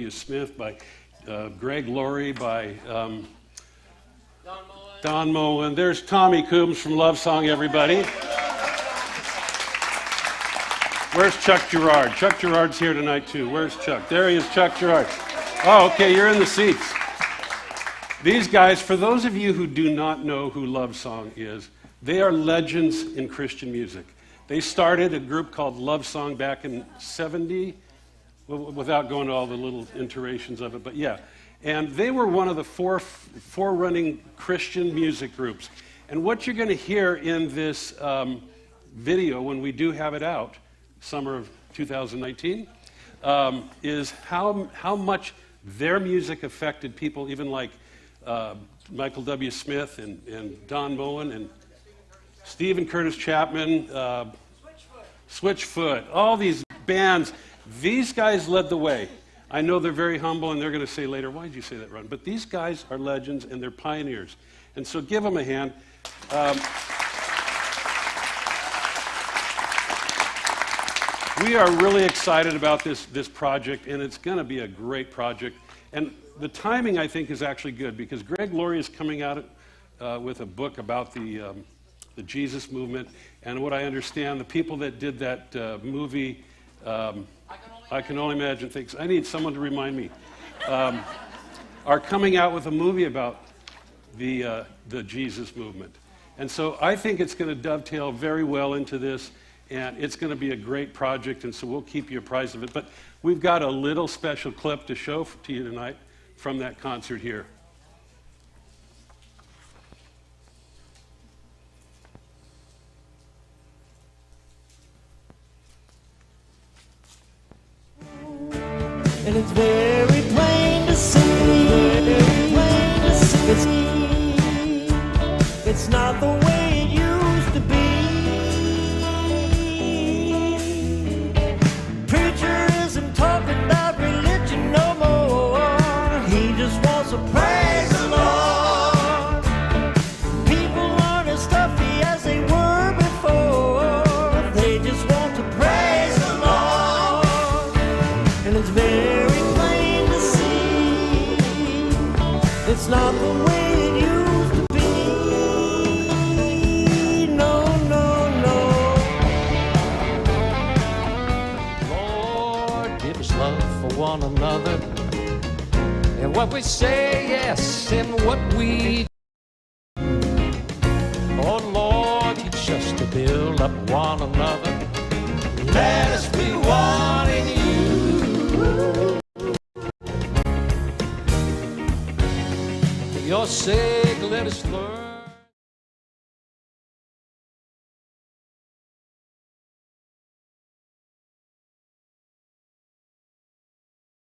Smith, by Greg Laurie, by Don Moen. There's Tommy Coombs from Love Song, everybody. Where's Chuck Girard? Chuck Girard's here tonight, too. Where's Chuck? There he is, Chuck Girard. Oh, okay, you're in the seats. These guys, for those of you who do not know who Love Song is, they are legends in Christian music. They started a group called Love Song back in 70, without going to all the little iterations of it, but yeah. And they were one of the forerunning Christian music groups. And what you're going to hear in this video, when we do have it out, summer of 2019, is how much their music affected people, even like Michael W. Smith and Don Moen and Stephen Curtis Chapman, Switchfoot, all these bands. These guys led the way. I know they're very humble, and they're going to say later, why did you say that, Ron? But these guys are legends, and they're pioneers. And so give them a hand. We are really excited about this project, and it's going to be a great project. And the timing, I think, is actually good, because Greg Laurie is coming out with a book about the Jesus movement. And what I understand, the people that did that movie, I Can Only Imagine Things, I need someone to remind me, are coming out with a movie about the Jesus movement. And so I think it's going to dovetail very well into this, and it's going to be a great project, and so we'll keep you apprised of it. But we've got a little special clip to show to you tonight from that concert here. And it's very plain to see, it's not the way it used to be. Preacher isn't talking about religion no more, he just wants to praise the Lord. People aren't as stuffy as they were before, they just want to praise the Lord. And it's very it's not the way it used to be. No, no, no. Lord, give us love for one another, and what we say, yes, and what we do. Oh, Lord, teach us to build up one another. Let us be one in you. For your sake, let us learn.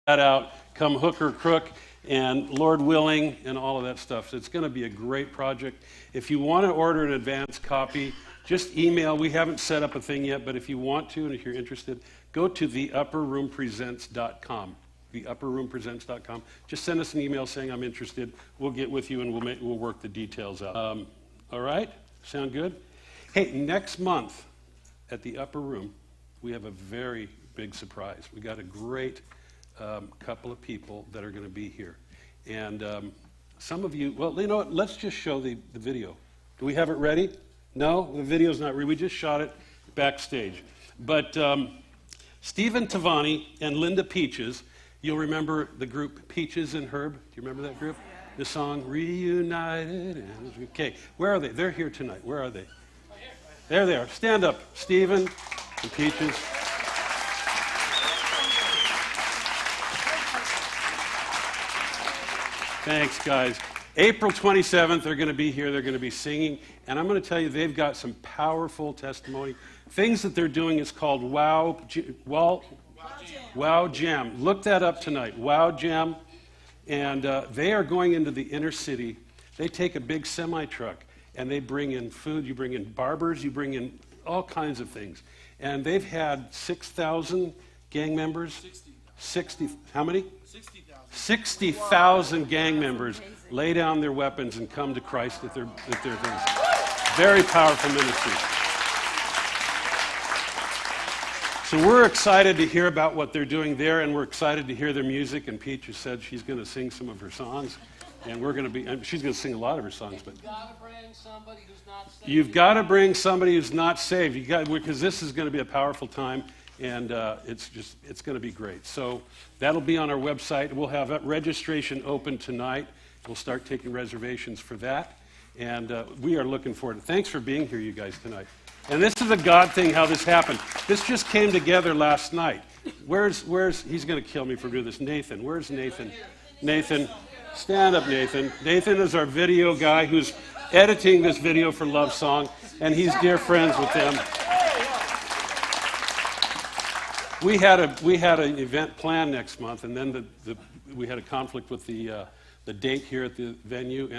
That out, come hook or crook, and Lord willing, and all of that stuff. So it's going to be a great project. If you want to order an advance copy, just email. We haven't set up a thing yet, but if you want to, and if you're interested, go to theupperroompresents.com. theupperroompresents.com. Just send us an email saying I'm interested. We'll get with you and we'll work the details out. All right? Sound good? Hey, next month at the Upper Room, we have a very big surprise. We got a great couple of people that are going to be here. And some of you, well, you know what? Let's just show the video. Do we have it ready? No? The video's not ready. We just shot it backstage. But Stephen Tavani and Linda Peaches, you'll remember the group Peaches and Herb. Do you remember that group? The song Reunited. Okay, where are they? They're here tonight. Where are they? There they are. Stand up, Stephen and Peaches. Thanks, guys. April 27th, they're going to be here. They're going to be singing. And I'm going to tell you, they've got some powerful testimony. Things that they're doing is called Wow Jam. Look that up tonight. Wow Jam. And they are going into the inner city. They take a big semi-truck, and they bring in food. You bring in barbers. You bring in all kinds of things. And they've had 6,000 gang members. 60. How many? 60,000 gang members lay down their weapons and come to Christ at their things. Very powerful ministry. So we're excited to hear about what they're doing there, and we're excited to hear their music. And Peach has said she's going to sing some of her songs, and we're going to be. She's going to sing a lot of her songs. But You've got to bring somebody who's not saved. you've got to bring somebody who's not saved. Because this is going to be a powerful time, and it's going to be great. So that'll be on our website. We'll have registration open tonight. We'll start taking reservations for that, and we are looking forward to it. Thanks for being here, you guys, tonight. And this is a God thing, how this happened. This just came together last night. Where's he's going to kill me for doing this. Nathan, where's Nathan? Nathan, stand up, Nathan. Nathan is our video guy who's editing this video for Love Song, and he's dear friends with them. We had an event planned next month, and then we had a conflict with the date here at the venue,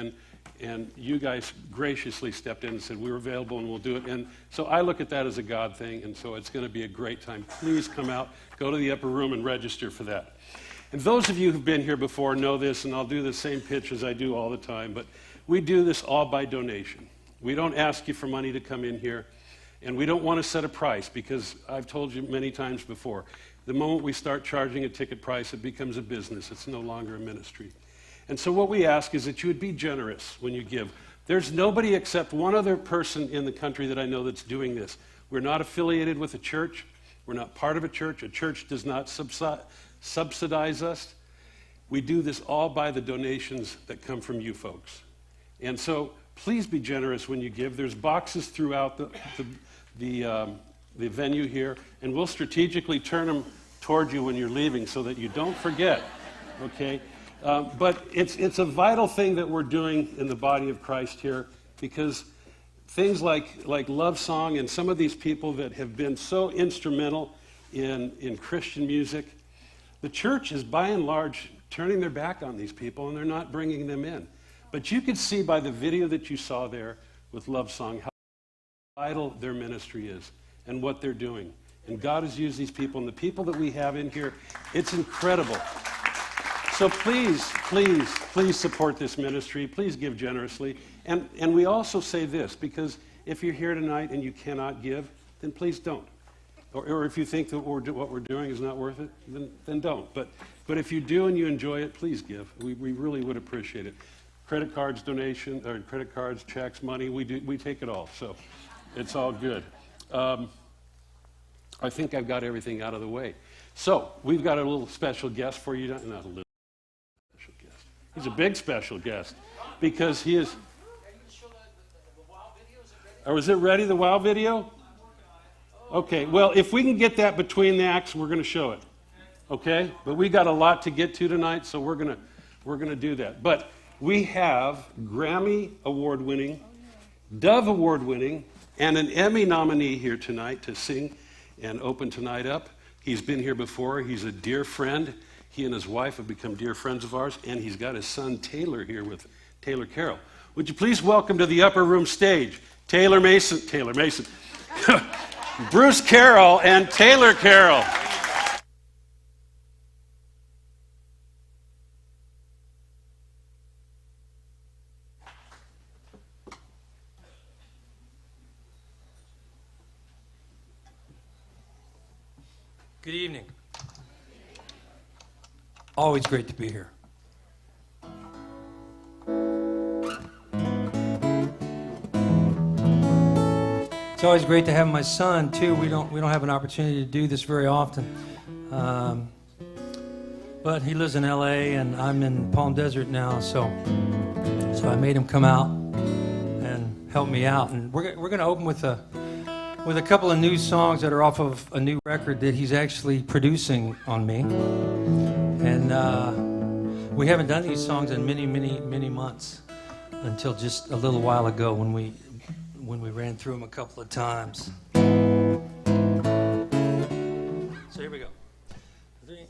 and you guys graciously stepped in and said, we're available and we'll do it. And so I look at that as a God thing, and so it's going to be a great time. Please come out, go to the upper room and register for that. And those of you who've been here before know this, and I'll do the same pitch as I do all the time, but we do this all by donation. We don't ask you for money to come in here, and we don't want to set a price, because I've told you many times before, the moment we start charging a ticket price, it becomes a business. It's no longer a ministry. And so what we ask is that you would be generous when you give. There's nobody except one other person in the country that I know that's doing this. We're not affiliated with a church. We're not part of a church. A church does not subsidize us. We do this all by the donations that come from you folks. And so please be generous when you give. There's boxes throughout the venue here, and we'll strategically turn them toward you when you're leaving so that you don't forget, okay? But it's a vital thing that we're doing in the body of Christ here, because things like Love Song and some of these people that have been so instrumental in Christian music, the church is by and large turning their back on these people, and they're not bringing them in. But you could see by the video that you saw there with Love Song how vital their ministry is and what they're doing. And God has used these people, and the people that we have in here, it's incredible. So please, please, please support this ministry. Please give generously. And we also say this, because if you're here tonight and you cannot give, then please don't. Or if you think that what we're doing is not worth it, then don't. But if you do and you enjoy it, please give. We really would appreciate it. Credit cards, donation, or credit cards, checks, money, we take it all. So it's all good. I think I've got everything out of the way. So we've got a little special guest for you. Not a little. He's a big special guest, because he is. Or is it ready, the WOW video? Okay, well, if we can get that between the acts, we're going to show it. Okay? But we got a lot to get to tonight, so we're going to do that. But we have Grammy award-winning, Dove award-winning, and an Emmy nominee here tonight to sing and open tonight up. He's been here before. He's a dear friend. He and his wife have become dear friends of ours, and he's got his son Taylor here with Taylor Carroll. Would you please welcome to the upper room stage Taylor Mason, Bruce Carroll and Taylor Carroll. Good evening. Always great to be here. It's always great to have my son too. We don't have an opportunity to do this very often, but he lives in L.A. and I'm in Palm Desert now, so I made him come out and help me out. And we're going to open with a couple of new songs that are off of a new record that he's actually producing on me. And we haven't done these songs in many, many, many months, until just a little while ago when we ran through them a couple of times. So here we go. 3.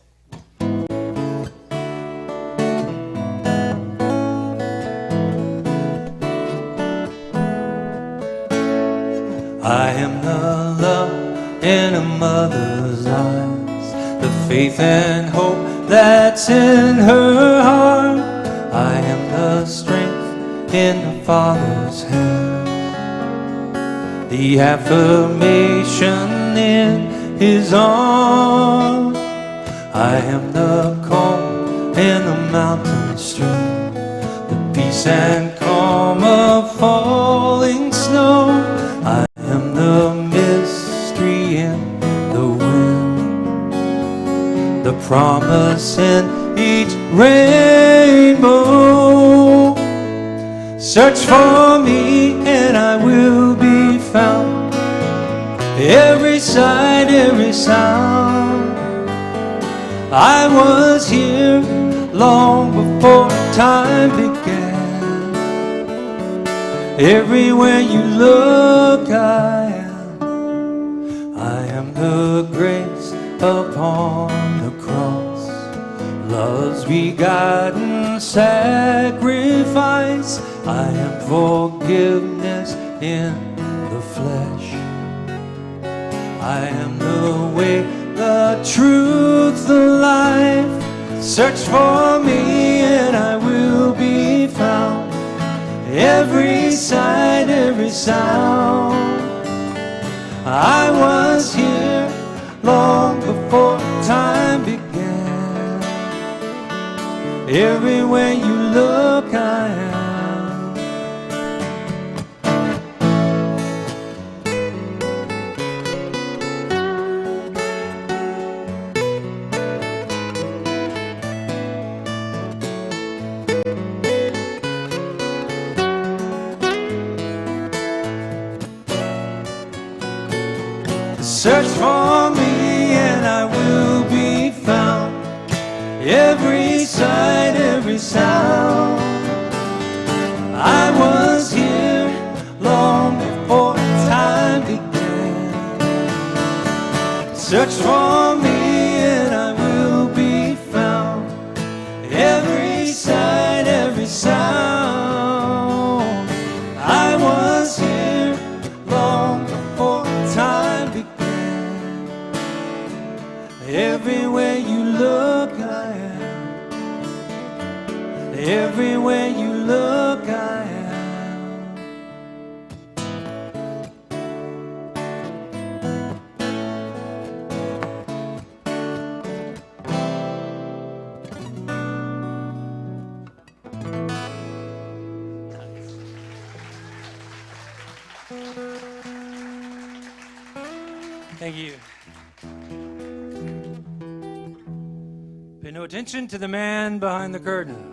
I am the love in a mother's eyes, the faith and hope that's in her heart. I am the strength in the Father's hand, the affirmation in His arms. I am the calm in the mountain stream, the peace and calm of falling snow. I am the mystery in the wind, the promise in each rainbow. Search for me and I will be found, every sight, every sound. I was here long before time began. Everywhere you look, I am the grace upon the cross, love's begotten sacrifice. I am forgiveness in the flesh. I am the way, the truth, the life. Search for me and I will be found, every sight, every sound. I was here long before time began. Everywhere you look, I am. Search for me and I will be found, every sight, every sound. I was here long before time began. Search for me and I will be found, every sight, every sound. I was here long before time began. Everywhere you look, I am. Everywhere you look, I am. Thank you. Pay no attention to the man behind the curtain.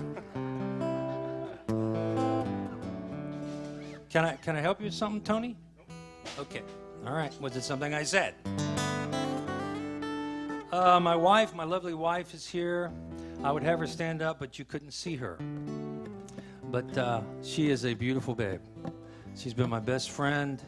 Can I help you with something, Tony? Okay. All right. Was it something I said? My wife, my lovely wife, is here. I would have her stand up, but you couldn't see her. But she is a beautiful babe. She's been my best friend.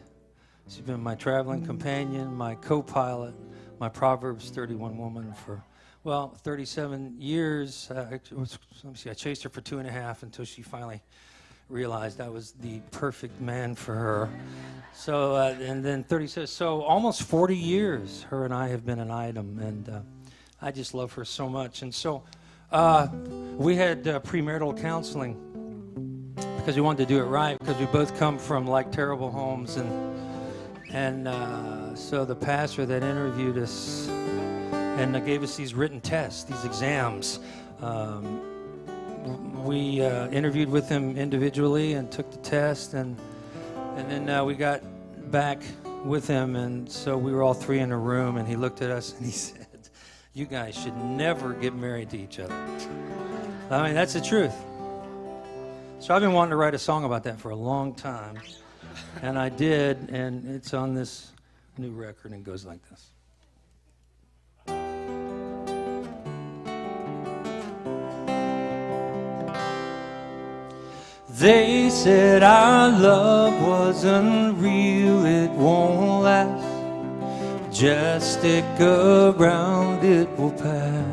She's been my traveling companion, my co-pilot, my Proverbs 31 woman for, well, 37 years. Let me see, I chased her for 2.5 until she finally realized I was the perfect man for her. So, and then 37, so almost 40 years, her and I have been an item, and I just love her so much. And so we had premarital counseling because we wanted to do it right, because we both come from like terrible homes, and so the pastor that interviewed us and gave us these written tests, these exams, we interviewed with him individually and took the test, and then we got back with him, and so we were all three in a room, and he looked at us and he said, "You guys should never get married to each other." I mean, that's the truth. So I've been wanting to write a song about that for a long time, and I did, and it's on this new record, and it goes like this. They said our love was unreal, it won't last. Just stick around, it will pass.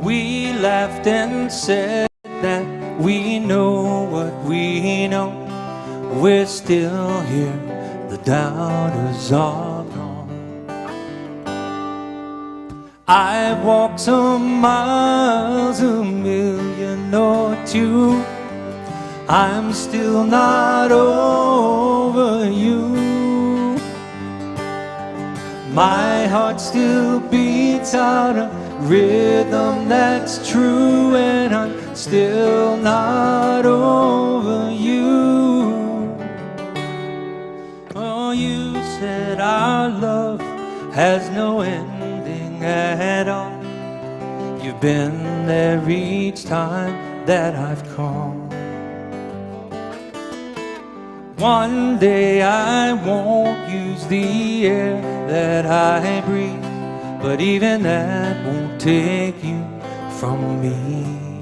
We laughed and said that we know what we know. We're still here, the doubters are gone. I've walked some miles, a million or two. I'm still not over you. My heart still beats out a rhythm that's true, and I'm still not over you. Oh, you said our love has no ending at all. You've been there each time that I've called. One day I won't use the air that I breathe, but even that won't take you from me.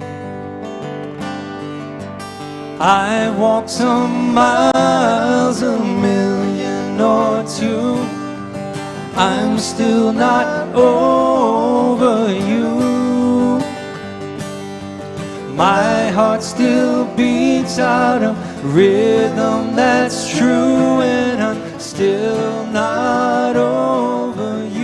I walked some miles, a million or two. I'm still not over you. My heart still beats out a rhythm that's true, and I'm still not over you.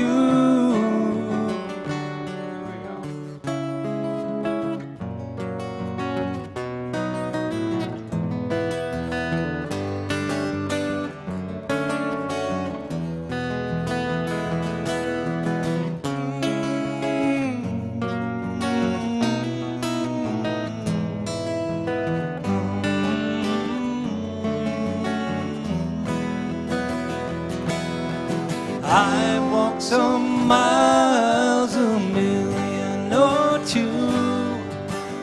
I walked some miles, a million or two.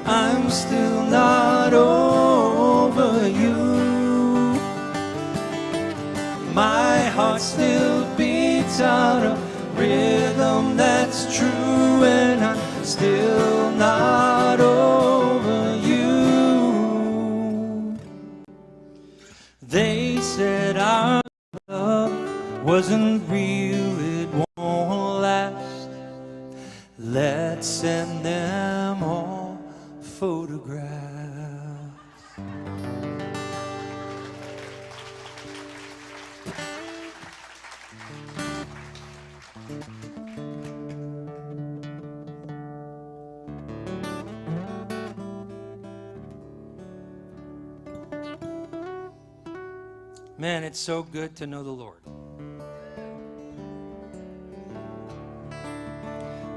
I'm still not over you. My heart still beats out a rhythm that's true, and I'm still not over you. They said our love wasn't real, it won't last. Let's send them all photographs. Man, it's so good to know the Lord.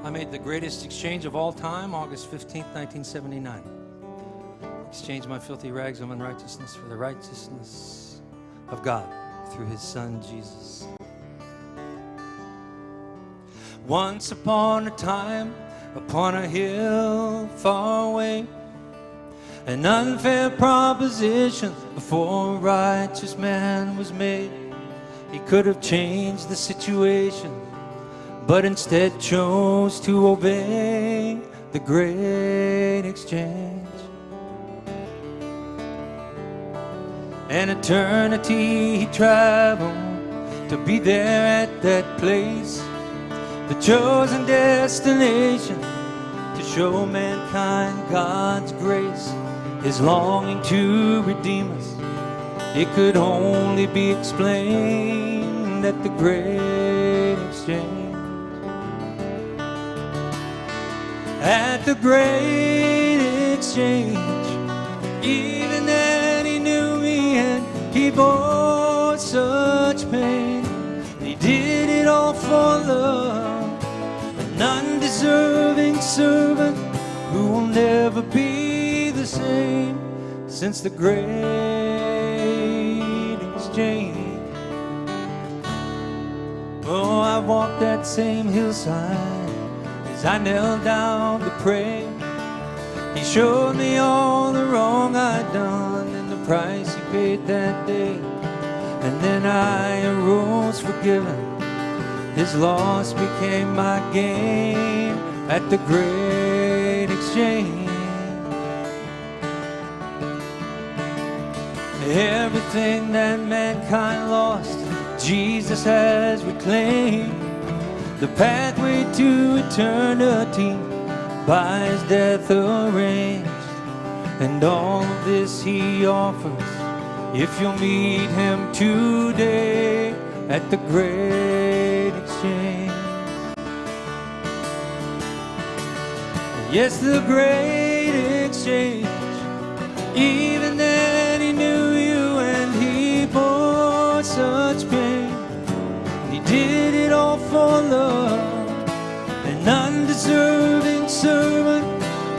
I made the greatest exchange of all time, August 15th, 1979. Exchanged my filthy rags of unrighteousness for the righteousness of God through his Son, Jesus. Once upon a time, upon a hill far away, an unfair proposition before a righteous man was made. He could have changed the situation, but instead chose to obey the great exchange. An eternity he traveled to be there at that place, the chosen destination to show mankind God's grace, his longing to redeem us. It could only be explained at the great exchange. At the great exchange, even then he knew me, and he bore such pain. He did it all for love, an undeserving servant who will never be the same since the great exchange. Oh, I walked that same hillside as I knelt down to pray. He showed me all the wrong I'd done and the price he paid that day. And then I arose forgiven. His loss became my gain at the great exchange. Everything that mankind lost, Jesus has reclaimed. The pathway to eternity by his death arranged. And all of this he offers if you'll meet him today at the great exchange. Yes, the great exchange. Even then he knew you, and he bore such pain. He did it all for for love, an undeserving servant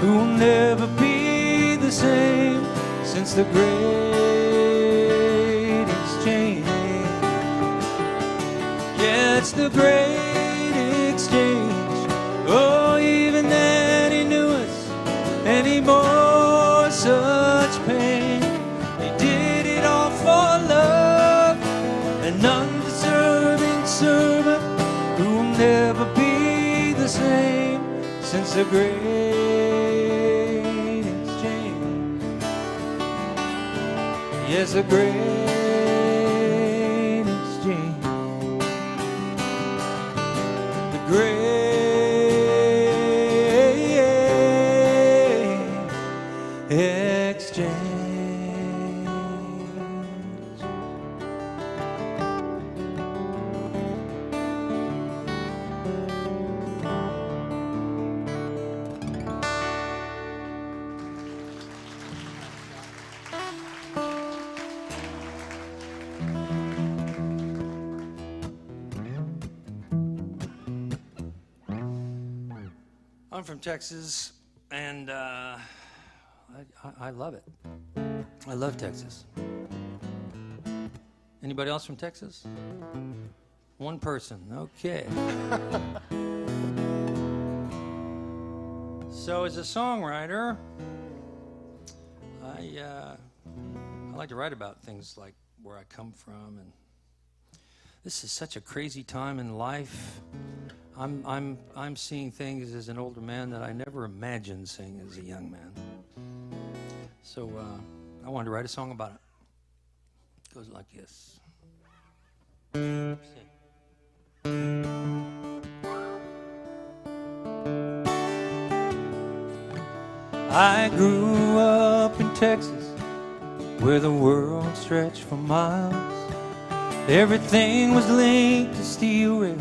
who will never be the same since the great exchange. Yeah, it's the great exchange. Oh, even then he knew us, and he bore such pain. He did it all for love, an undeserving servant who will never be the same since the great exchange. Yes, the great exchange. The great exchange. I'm from Texas, and I love it. I love Texas. Anybody else from Texas? One person, okay. So as a songwriter, I like to write about things like where I come from, and this is such a crazy time in life. I'm seeing things as an older man that I never imagined seeing as a young man. So I wanted to write a song about it. It goes like this. I grew up in Texas, where the world stretched for miles. Everything was linked to steel rails,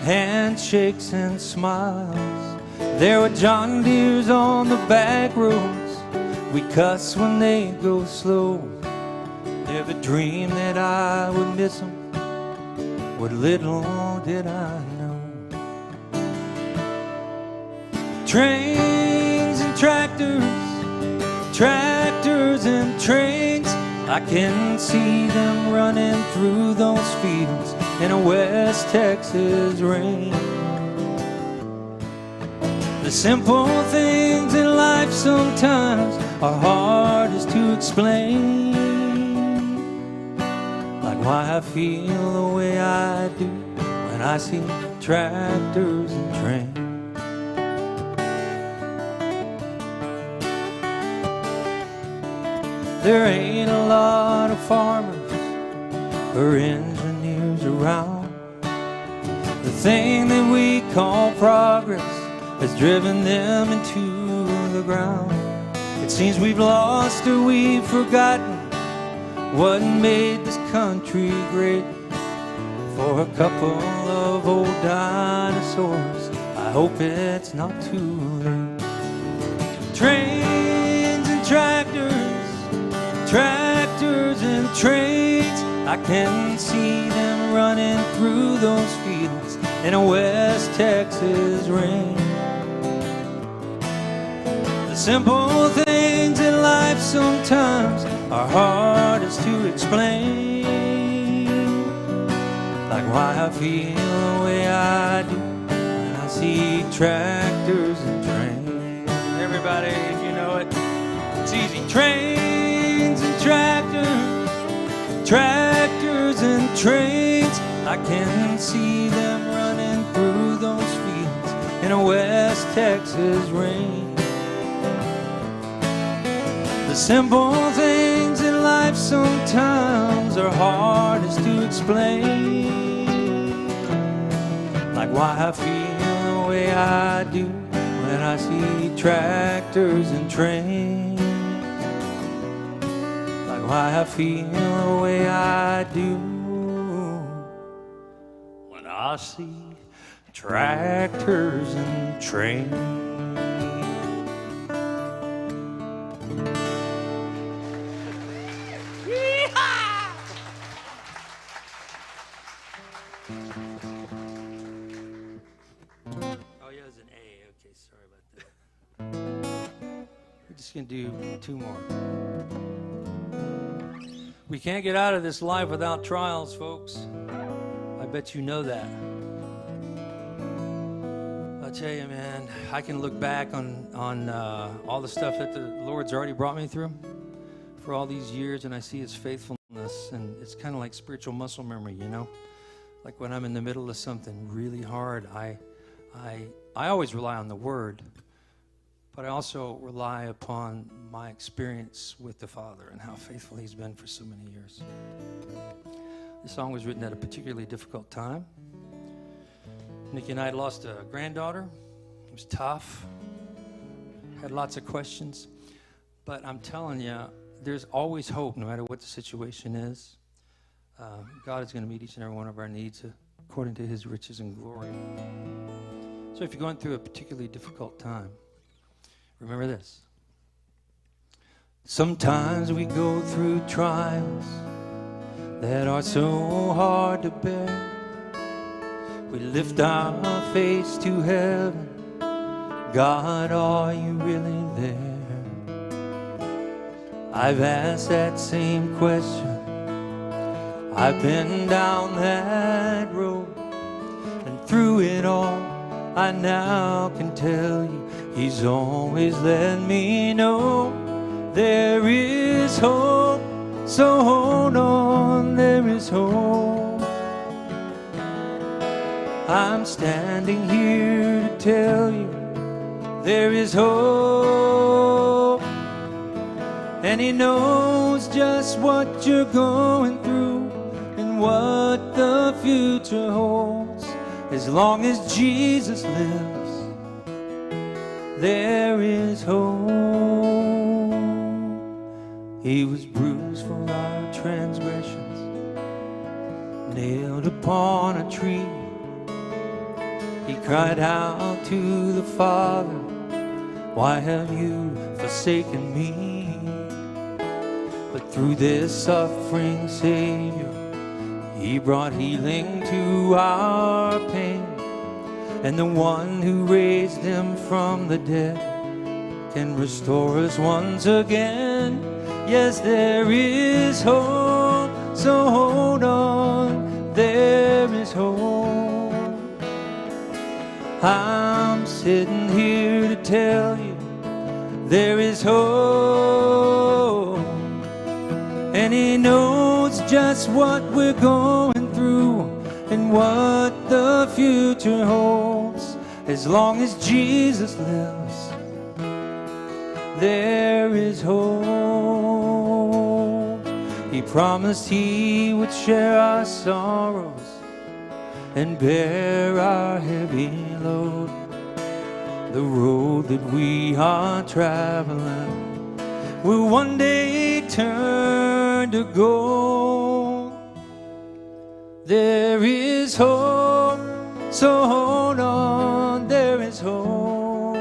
handshakes and smiles. There were John Deeres on the back roads. We cuss when they go slow. Never dreamed that I would miss them. What little did I know. Trains and tractors, tractors and trains. I can see them running through those fields in a West Texas rain. The simple things in life sometimes are hardest to explain, like why I feel the way I do when I see tractors and trains. There ain't a lot of farmers or engineers around. The thing that we call progress has driven them into the ground. It seems we've lost or we've forgotten what made this country great. For a couple of old dinosaurs, I hope it's not too late. Trains and tractors, tractors and trains. I can see them running through those fields in a West Texas rain. The simple things in life sometimes are hardest to explain, like why I feel the way I do when I see tractors and trains. Everybody, if you know it, it's easy. Trains and tractors, tractors and trains. I can see them running through those fields in a West Texas rain. The simple things in life sometimes are hardest to explain, like why I feel the way I do when I see tractors and trains, like why I feel the way I do when I see tractors and trains. about that. We're just going to do 2 more. We can't get out of this life without trials, folks. I bet you know that. I'll tell you, man, I can look back on all the stuff that the Lord's already brought me through for all these years, and I see His faithfulness, and it's kind of like spiritual muscle memory, you know? Like when I'm in the middle of something really hard, I always rely on the Word, but I also rely upon my experience with the Father and how faithful He's been for so many years. This song was written at a particularly difficult time. Nikki and I had lost a granddaughter. It was tough. Had lots of questions. But I'm telling you, there's always hope no matter what the situation is. God is going to meet each and every one of our needs according to His riches and glory. So if you're going through a particularly difficult time, remember this. Sometimes we go through trials that are so hard to bear. We lift our face to heaven. God, are you really there? I've asked that same question. I've been down that road, and through it all, I now can tell you, He's always let me know there is hope. So hold on, there is hope. I'm standing here to tell you there is hope. And He knows just what you're going through and what the future holds. As long as Jesus lives, there is hope. He was bruised for our transgressions, nailed upon a tree. He cried out to the Father, why have you forsaken me? But through this suffering Savior, He brought healing to our pain. And the one who raised Him from the dead can restore us once again. Yes, there is hope, so hold on, there is hope. I'm sitting here to tell you there is hope. And He knows just what we're going through and what the future holds. As long as Jesus lives, there is hope. He promised He would share our sorrows and bear our heavy load. The road that we are traveling will one day turn to gold. There is hope, so hold on, there is hope.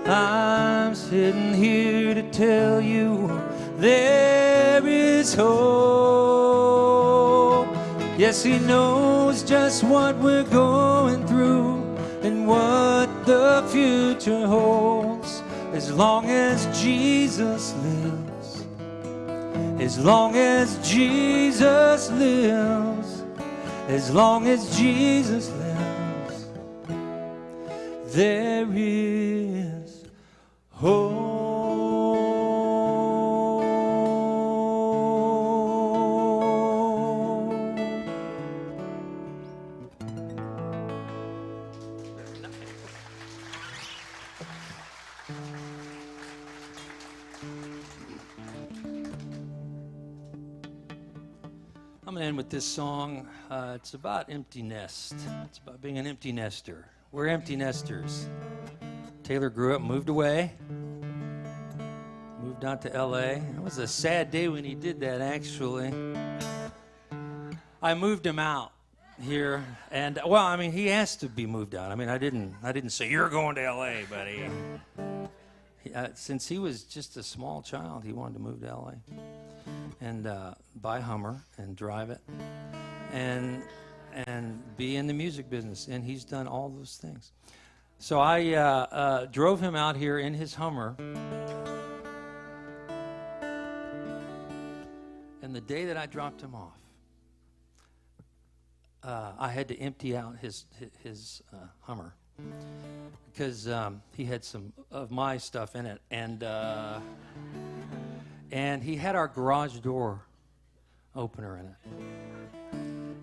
I'm sitting here to tell you there is hope. Yes, He knows just what we're going through and what the future holds. As long as Jesus lives, as long as Jesus lives, as long as Jesus lives, there is hope. I'm going to end with this song. It's about empty nest. It's about being an empty nester. We're empty nesters. Taylor grew up, moved away, moved out to L.A. It was a sad day when he did that, actually. I moved him out here, and, well, I mean, he has to be moved out. I mean, I didn't say, you're going to L.A., buddy. Since he was just a small child, he wanted to move to L.A. and buy a Hummer and drive it and be in the music business. And he's done all those things. So I drove him out here in his Hummer. And the day that I dropped him off, I had to empty out his Hummer because he had some of my stuff in it, and he had our garage door opener in it.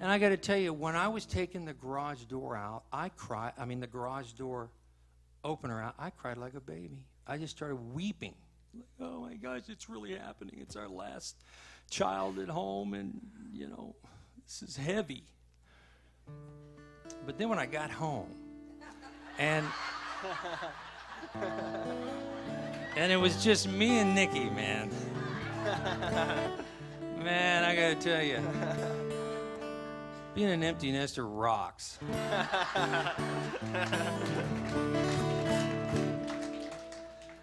And I got to tell you, when I was taking the garage door out, the garage door opener out, I cried like a baby. I just started weeping. Like, oh my gosh, it's really happening. It's our last child at home, and this is heavy. But then when I got home, and it was just me and Nikki, man. Man, I gotta tell you, being an empty nester rocks.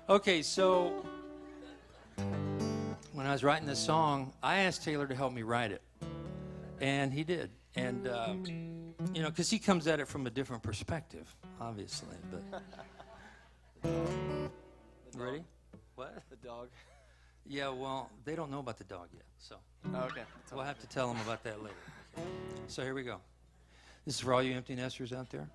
Okay, so when I was writing this song, I asked Taylor to help me write it, and he did. And because he comes at it from a different perspective, obviously. But ready? What? The dog. Yeah, well, they don't know about the dog yet, so Okay. we'll have to tell them about that later. Okay. So here we go. This is for all you empty nesters out there.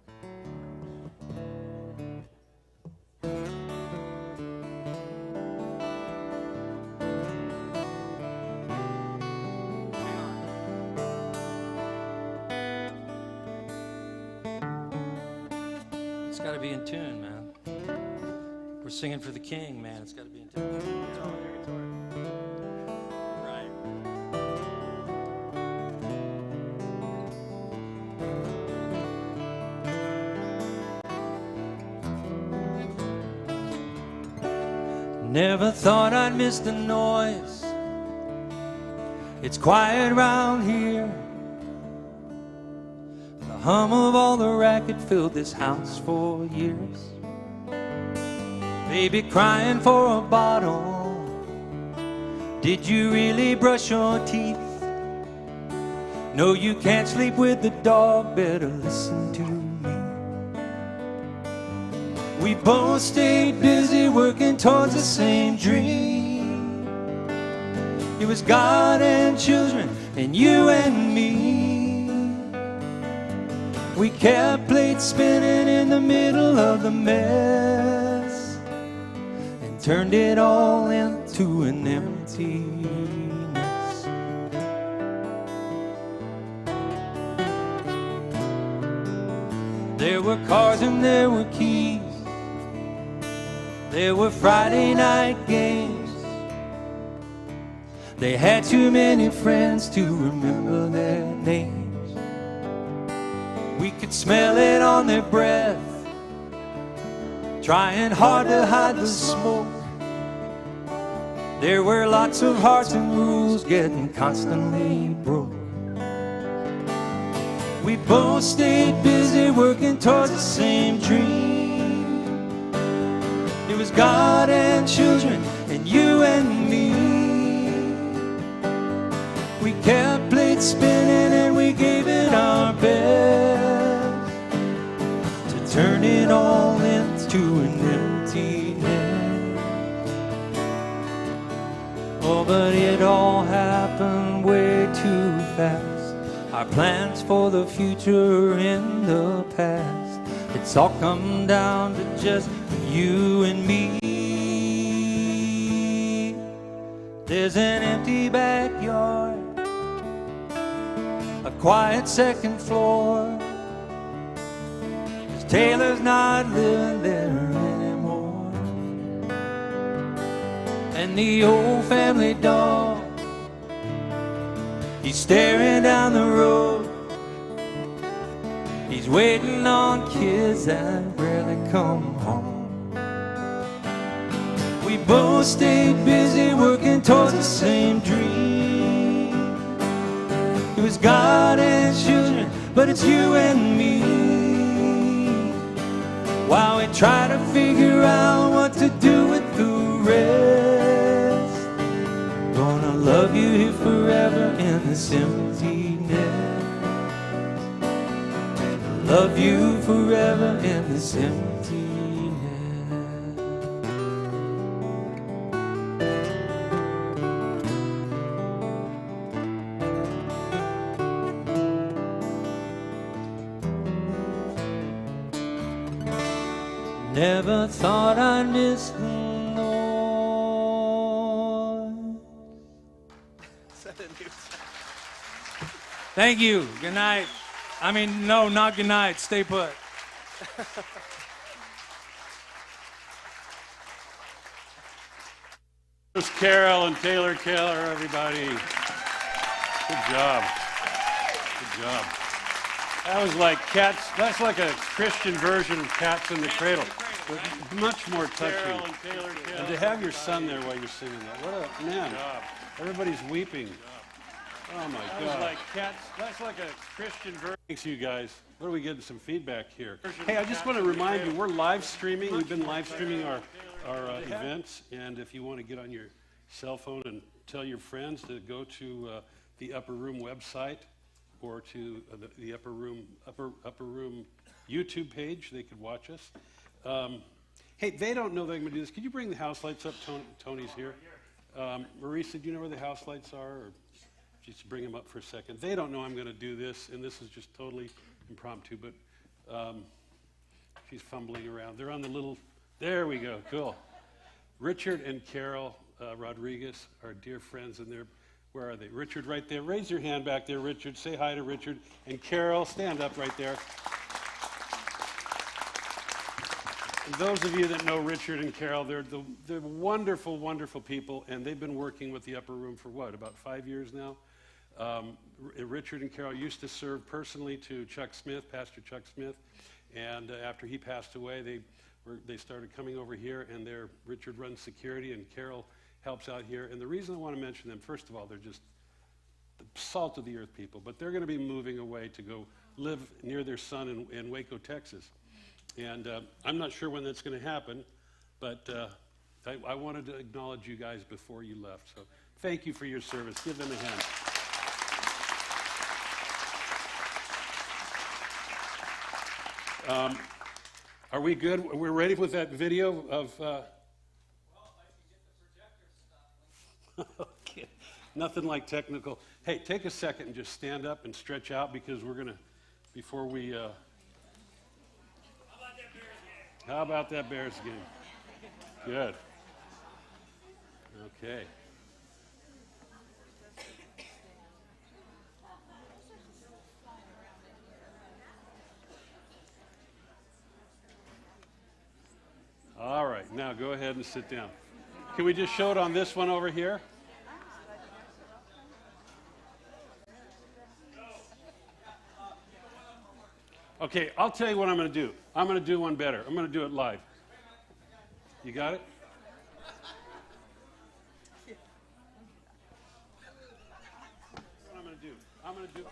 It's got to be in tune, man. We're singing for the king, man. It's got to be in tune. Right. Never thought I'd miss the noise. It's quiet around here. The hum of all the racket filled this house for years. Baby crying for a bottle. Did you really brush your teeth? No, you can't sleep with the dog. Better listen to me. We both stayed busy working towards the same dream. It was God and children and you and me. We kept plates spinning in the middle of the mess and turned it all into an emptiness. There were cars and there were keys. There were Friday night games. They had too many friends to remember their names. We could smell it on their breath, trying hard to hide the smoke. There were lots of hearts and rules getting constantly broke. We both stayed busy working towards the same dream. It was God and children and you and me. We kept plates spinning and we gave it our best to turn it all into an emptiness. Oh, but it all happened way too fast. Our plans for the future in the past. It's all come down to just you and me. There's an empty backyard, a quiet second floor. 'Cause Taylor's not living there anymore. And the old family dog, he's staring down the road. He's waiting on kids that rarely come home. We both stayed busy working towards the same dream. It was God and children, but it's you and me. While we try to figure out what to do with the rest, gonna love you here forever in this emptiness. love you forever in this empty land. Never thought I'd miss the Lord. Thank you. Good night. I mean, no, not good night. Stay put. There's Carol and Taylor Keller, everybody. Good job. Good job. That was like Cats. That's like a Christian version of Cats in the Cradle, but much more touching. And to have your son there while you're singing that, what a man! Everybody's weeping. Oh my God! That was like Cats. That's like a Christian version. Thanks, you guys. What are we getting some feedback here? Hey, I just want to remind you, we're live streaming. We've been live streaming our events, and if you want to get on your cell phone and tell your friends to go to the Upper Room website or to the Upper Room YouTube page, they could watch us. Hey, they don't know they're going to do this. Could you bring the house lights up? Tony's here. Marisa, do you know where the house lights are? Or just bring them up for a second. They don't know I'm going to do this, and this is just totally impromptu, but she's fumbling around. They're on the little, there we go, cool. Richard and Carol Rodriguez are dear friends, and they're, where are they? Richard right there. Raise your hand back there, Richard. Say hi to Richard. And Carol, stand up right there. And those of you that know Richard and Carol, they're wonderful, wonderful people, and they've been working with the Upper Room for what, about 5 years now? Richard and Carol used to serve personally to Chuck Smith, Pastor Chuck Smith, and after he passed away, they started coming over here, and Richard runs security, and Carol helps out here. And the reason I want to mention them, first of all, they're just the salt of the earth people, but they're going to be moving away to go live near their son in Waco, Texas. And I'm not sure when that's going to happen, but I wanted to acknowledge you guys before you left. So thank you for your service. Give them a hand. Are we good? We're ready with that video of... Okay. Nothing like technical. Hey, take a second and just stand up and stretch out, because we're going to, before we... How about that Bears game? Good. Okay. All right, now go ahead and sit down. Can we just show it on this one over here? Okay, I'll tell you what I'm going to do. I'm going to do one better. I'm going to do it live. You got it? What I'm going to do?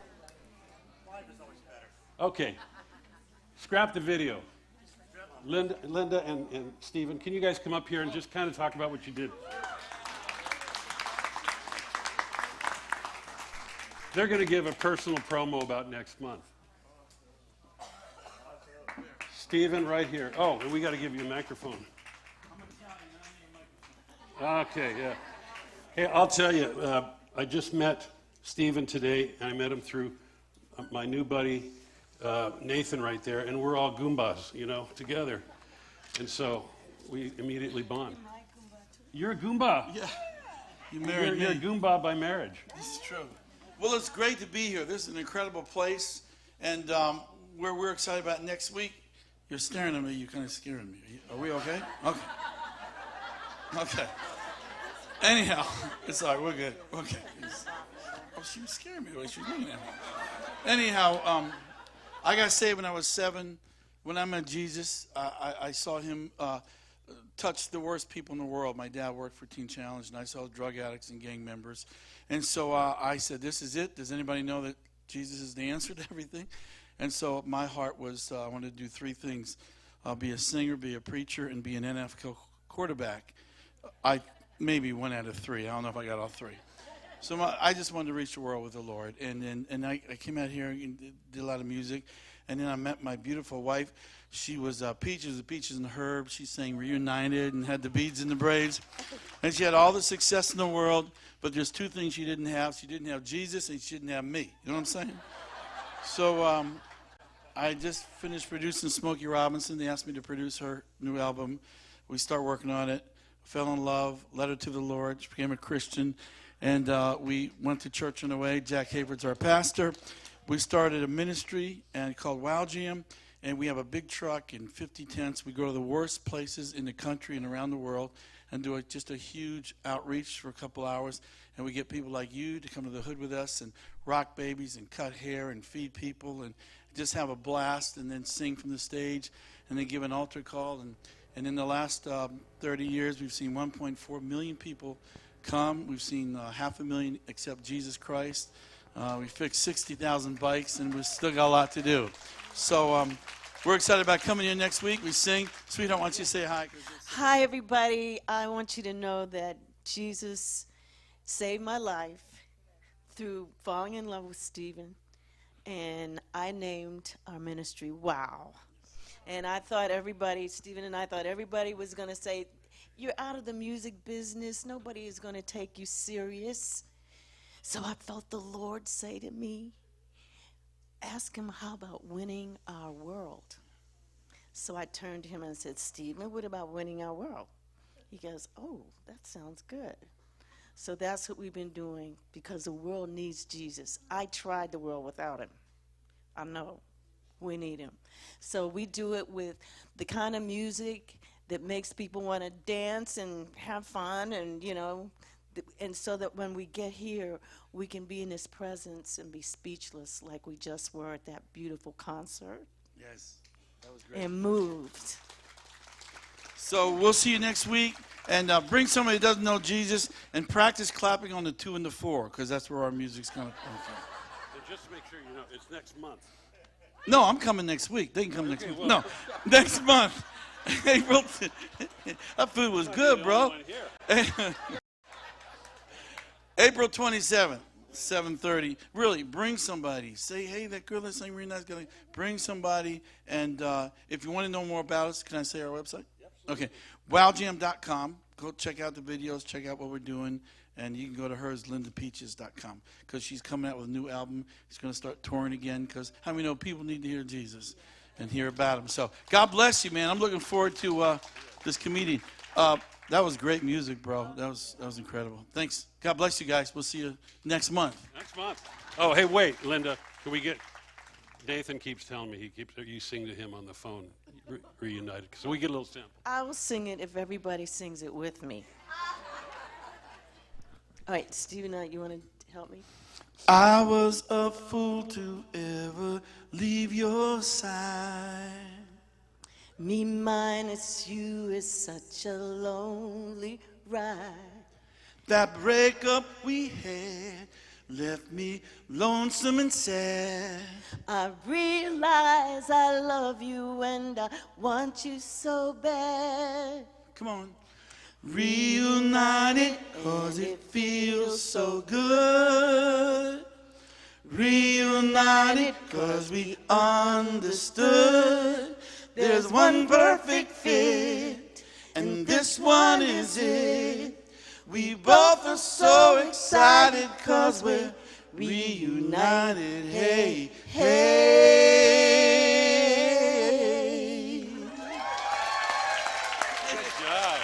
Live is always better. Okay. Scrap the video. Linda and Stephen, can you guys come up here and just kind of talk about what you did? They're going to give a personal promo about next month. Stephen, right here. Oh, and we got to give you a microphone. Okay, yeah. Hey, I'll tell you, I just met Stephen today, and I met him through my new buddy, Nathan, right there, and we're all Goombas, together. And so we immediately bond. You're a Goomba. Yeah. You married me. You're a Goomba by marriage. This is true. Well, it's great to be here. This is an incredible place, and where we're excited about next week. You're staring at me. You're kind of scaring me. Are we okay? Okay. Okay. Anyhow, it's all right. We're good. Okay. Oh, she was scaring me the way she was looking at me. Anyhow, I got saved when I was 7. When I met Jesus, I saw him touch the worst people in the world. My dad worked for Teen Challenge, and I saw drug addicts and gang members. And so I said, this is it. Does anybody know that Jesus is the answer to everything? And so my heart was, I wanted to do 3 things. Be a singer, be a preacher, and be an NFL quarterback. Maybe 1 out of 3. I don't know if I got all 3. So I just wanted to reach the world with the Lord. And I came out here and did a lot of music. And then I met my beautiful wife. She was Peaches, the Peaches and the Herb. She sang Reunited and had the beads and the braids. And she had all the success in the world, but there's two things she didn't have. She didn't have Jesus, and she didn't have me. You know what I'm saying? So I just finished producing Smokey Robinson. They asked me to produce her new album. We started working on it. Fell in love, led her to the Lord. She became a Christian. And we went to church on the way. Jack Hayward's our pastor. We started a ministry called Wow Jam. And we have a big truck and 50 tents. We go to the worst places in the country and around the world and do just a huge outreach for a couple hours. And we get people like you to come to the hood with us and rock babies and cut hair and feed people and just have a blast and then sing from the stage and then give an altar call. And in the last 30 years, we've seen 1.4 million people come. We've seen 500,000 accept Jesus Christ. We fixed 60,000 bikes, and we've still got a lot to do. So we're excited about coming here next week. We sing. Sweetheart, why don't you say hi? Hi, everybody. I want you to know that Jesus saved my life through falling in love with Stephen, and I named our ministry Wow. And I thought Stephen and I thought everybody was going to say, you're out of the music business. Nobody is going to take you serious. So I felt the Lord say to me, ask him, how about winning our world? So I turned to him and said, Stephen, what about winning our world? He goes, oh, that sounds good. So that's what we've been doing because the world needs Jesus. I tried the world without him. I know. We need him. So we do it with the kind of music that makes people want to dance and have fun and, and so that when we get here, we can be in his presence and be speechless like we just were at that beautiful concert. Yes, that was great. And moved. So we'll see you next week. And bring somebody who doesn't know Jesus and practice clapping on the 2 and the 4 because that's where our music's going to come from. And just to make sure you know, it's next month. No, I'm coming next week. They can come next week. Well, No, next month. April. That food was good, bro. April 27th, 7:30. Really, bring somebody. Say, hey, that girl that sang really nice. Bring somebody. And if you want to know more about us, can I say our website? Yep. Okay. Wowjam.com. Go check out the videos. Check out what we're doing. And you can go to hers, lindapeaches.com, because she's coming out with a new album. She's going to start touring again because how many know people need to hear Jesus and hear about him. So God bless you, man. I'm looking forward to this comedian. That was great music, bro. That was incredible. Thanks. God bless you guys. We'll see you next month. Next month. Oh, hey, wait, Linda. Can we get... Nathan keeps telling me you sing to him on the phone, reunited. So we get a little sample. I will sing it if everybody sings it with me. All right, Stephen, you want to help me? I was a fool to ever leave your side. Me minus you is such a lonely ride. That breakup we had left me lonesome and sad. I realize I love you and I want you so bad. Come on. Reunited, 'cause it feels so good. Reunited, 'cause we understood. There's one perfect fit, and this one is it. We both are so excited, 'cause we're reunited. Hey, hey. Good job.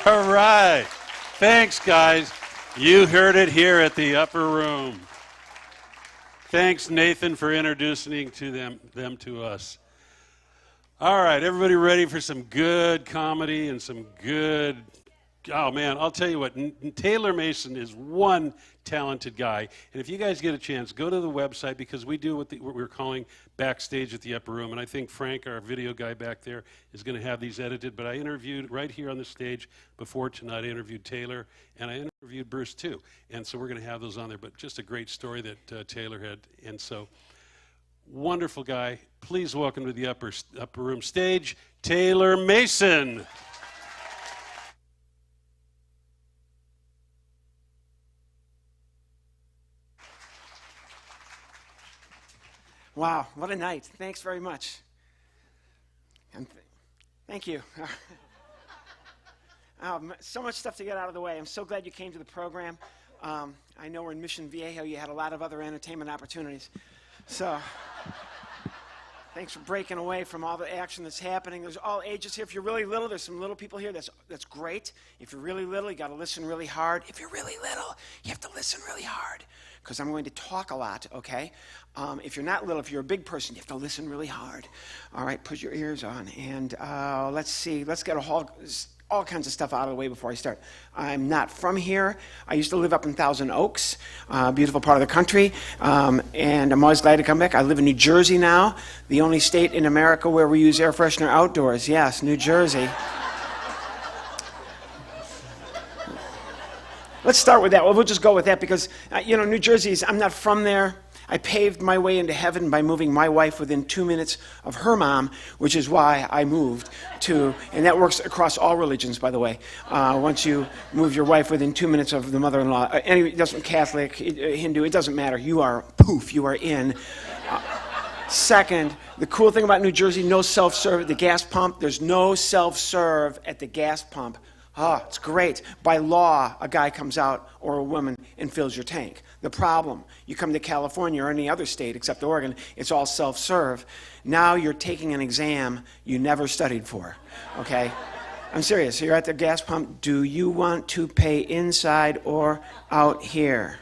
All right. Thanks, guys. You heard it here at the Upper Room. Thanks, Nathan, for introducing them to us. All right, everybody ready for some good comedy and some good... Oh, man, I'll tell you what, Taylor Mason is one talented guy. And if you guys get a chance, go to the website because we do what we're calling Backstage at the Upper Room. And I think Frank, our video guy back there, is going to have these edited. But I interviewed right here on the stage before tonight, I interviewed Taylor, and I interviewed Bruce too. And so we're going to have those on there. But just a great story that Taylor had. And so, wonderful guy. Please welcome to the Upper Room stage, Taylor Mason. Wow, what a night. Thanks very much. Thank you. So much stuff to get out of the way. I'm so glad you came to the program. I know we're in Mission Viejo. You had a lot of other entertainment opportunities. So thanks for breaking away from all the action that's happening. There's all ages here. If you're really little, there's some little people here. That's great. If you're really little, you got to listen really hard. If you're really little, you have to listen really hard because I'm going to talk a lot, okay? If you're not little, if you're a big person, you have to listen really hard. All right, put your ears on. And let's see. Let's get all kinds of stuff out of the way before I start. I'm not from here. I used to live up in Thousand Oaks, beautiful part of the country, and I'm always glad to come back. I live in New Jersey now, the only state in America where we use air freshener outdoors. Yes, New Jersey. Let's start with that. Well, we'll just go with that because, New Jersey I'm not from there. I paved my way into heaven by moving my wife within 2 minutes of her mom, which is why I moved to, and that works across all religions, by the way. Once you move your wife within 2 minutes of the mother-in-law, anyway, it doesn't Catholic, Hindu, it doesn't matter. You are in. Second, the cool thing about New Jersey, no self-serve at the gas pump. There's no self-serve at the gas pump. It's great. By law, a guy comes out or a woman and fills your tank. The problem, you come to California or any other state except Oregon, it's all self-serve. Now you're taking an exam you never studied for, okay? I'm serious. You're at the gas pump. Do you want to pay inside or out here?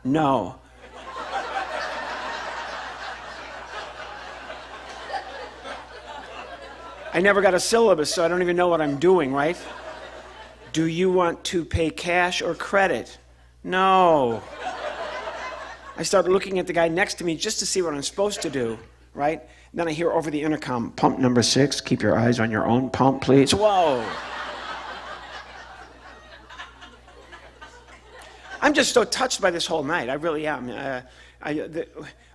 No. I never got a syllabus, so I don't even know what I'm doing, right? Do you want to pay cash or credit? No. I started looking at the guy next to me just to see what I'm supposed to do, right? And then I hear over the intercom, pump number 6, keep your eyes on your own pump, please. Whoa. I'm just so touched by this whole night. I really am.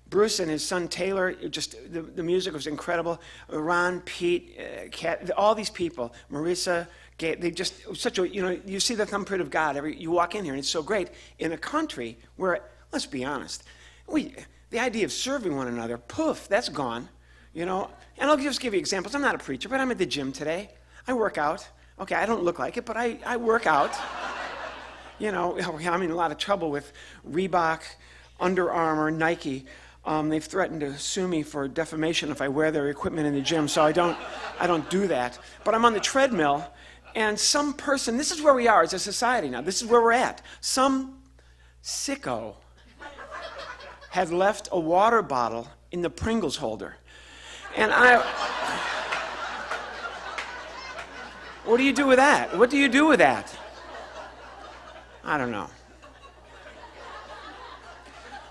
Bruce and his son Taylor, the music was incredible. Ron, Pete, Kat, all these people, Marissa, they just such a, you see the thumbprint of God. You walk in here and it's so great in a country where, let's be honest, the idea of serving one another, poof, that's gone, And I'll just give you examples. I'm not a preacher, but I'm at the gym today. I work out. Okay, I don't look like it, but I work out. I'm in a lot of trouble with Reebok, Under Armour, Nike. They've threatened to sue me for defamation if I wear their equipment in the gym, so I don't do that. But I'm on the treadmill, and some person, this is where we are as a society now, this is where we're at. Some sicko had left a water bottle in the Pringles holder. And what do you do with that? What do you do with that? I don't know.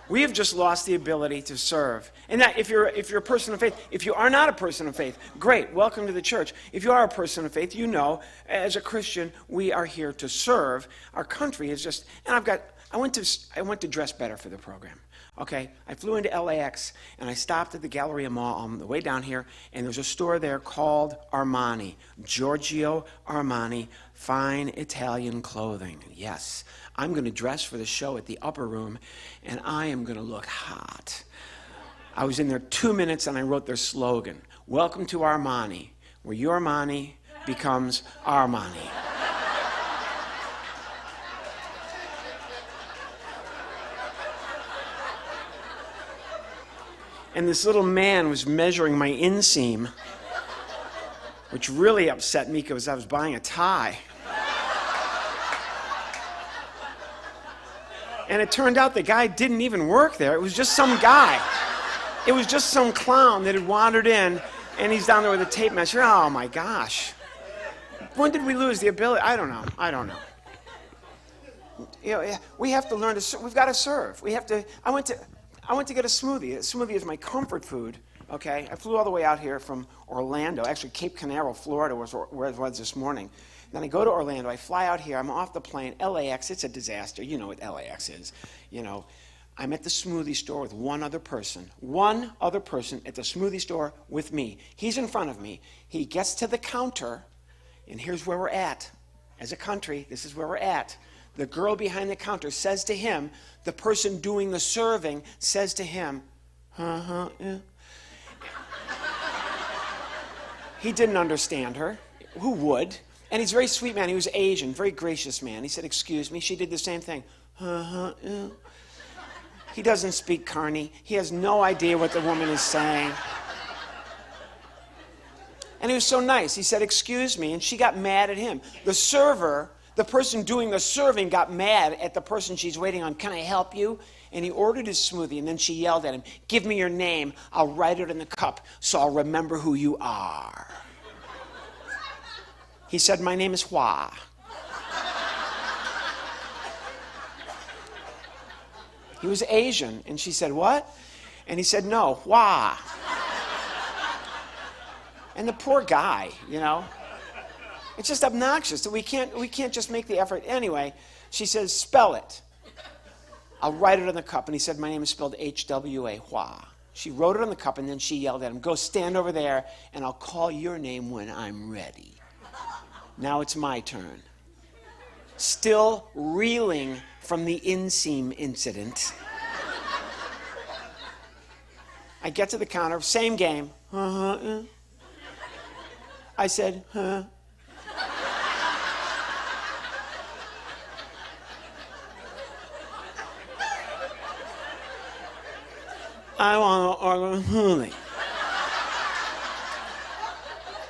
We have just lost the ability to serve. And that if you're a person of faith, if you are not a person of faith, great, welcome to the church. If you are a person of faith, as a Christian, we are here to serve. Our country is just, and I went to dress better for the program. Okay, I flew into LAX and I stopped at the Galleria Mall on the way down here, and there's a store there called Armani, Giorgio Armani, fine Italian clothing. Yes, I'm going to dress for the show at the upper room, and I am going to look hot. I was in there 2 minutes and I wrote their slogan, welcome to Armani, where your money becomes our money. And this little man was measuring my inseam, which really upset me because I was buying a tie. And it turned out the guy didn't even work there. It was just some guy. It was just some clown that had wandered in, and he's down there with a tape measure. Oh my gosh. When did we lose the ability? I don't know. We have to learn to serve. We've got to serve. I went to get a smoothie. A smoothie is my comfort food, okay? I flew all the way out here from Orlando. Actually, Cape Canaveral, Florida was where it was this morning. Then I go to Orlando. I fly out here. I'm off the plane. LAX, it's a disaster. You know what LAX is. I'm at the smoothie store with one other person at the smoothie store with me. He's in front of me. He gets to the counter, and here's where we're at. As a country, this is where we're at. The girl behind the counter says to him, the person doing the serving says to him, Yeah. He didn't understand her. Who would? And he's a very sweet man. He was Asian, very gracious man. He said, excuse me. She did the same thing. Yeah. He doesn't speak Carney. He has no idea what the woman is saying. And he was so nice. He said, excuse me, and she got mad at him. The server, the person doing the serving, got mad at the person she's waiting on. Can I help you? And he ordered his smoothie, and then she yelled at him, give me your name. I'll write it in the cup so I'll remember who you are. He said, my name is Hua. He was Asian, and she said, what? And he said, no, Hua. And the poor guy, you know, it's just obnoxious that we can't just make the effort. Anyway, she says, spell it. I'll write it on the cup. And he said, my name is spelled H-W-A, Hua. She wrote it on the cup, and then she yelled at him, go stand over there, and I'll call your name when I'm ready. Now it's my turn. Still reeling from the inseam incident, I get to the counter, same game. I said, huh? I want to order a smoothie.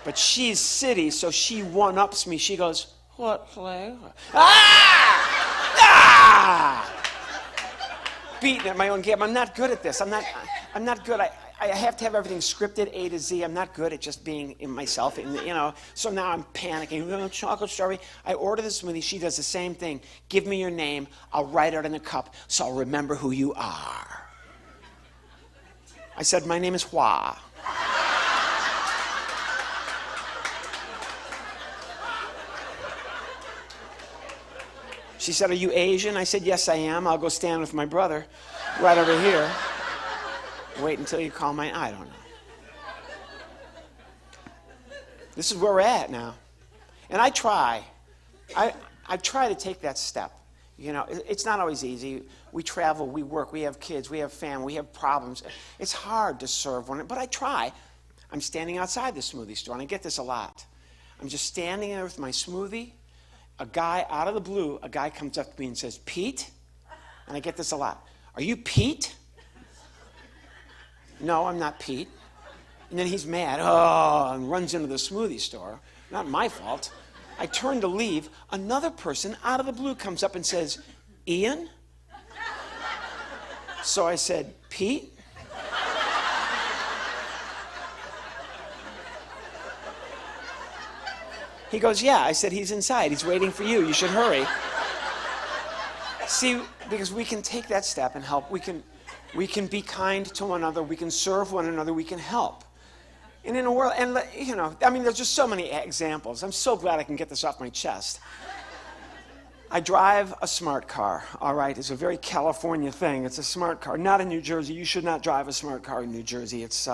But she's city, so she one-ups me. She goes, what flavor? Ah! Ah! Beating at my own game. I'm not good at this. I'm not good. I have to have everything scripted A to Z. I'm not good at just being in myself, you know. So now I'm panicking. Chocolate strawberry. I order the smoothie. She does the same thing. Give me your name. I'll write it in the cup so I'll remember who you are. I said, my name is Hua. She said, are you Asian? I said, yes, I am. I'll go stand with my brother right over here. Wait until you call my, I don't know. This is where we're at now. And I try to take that step. You know, it's not always easy. We travel, we work, we have kids, we have family, we have problems. It's hard to serve one, but I try. I'm standing outside the smoothie store, and I get this a lot. I'm just standing there with my smoothie. A guy, out of the blue, a guy comes up to me and says, Pete? And I get this a lot. Are you Pete? No, I'm not Pete. And then he's mad, and runs into the smoothie store. Not my fault. I turn to leave. Another person, out of the blue, comes up and says, Ian? So I said, Pete? He goes, yeah. I said, he's inside. He's waiting for you. You should hurry. See, because we can take that step and help. We can be kind to one another. We can serve one another. We can help. And in a world, and you know, I mean, there's just so many examples. I'm so glad I can get this off my chest. I drive a smart car, all right? It's a very California thing. It's a smart car. Not in New Jersey. You should not drive a smart car in New Jersey. It's,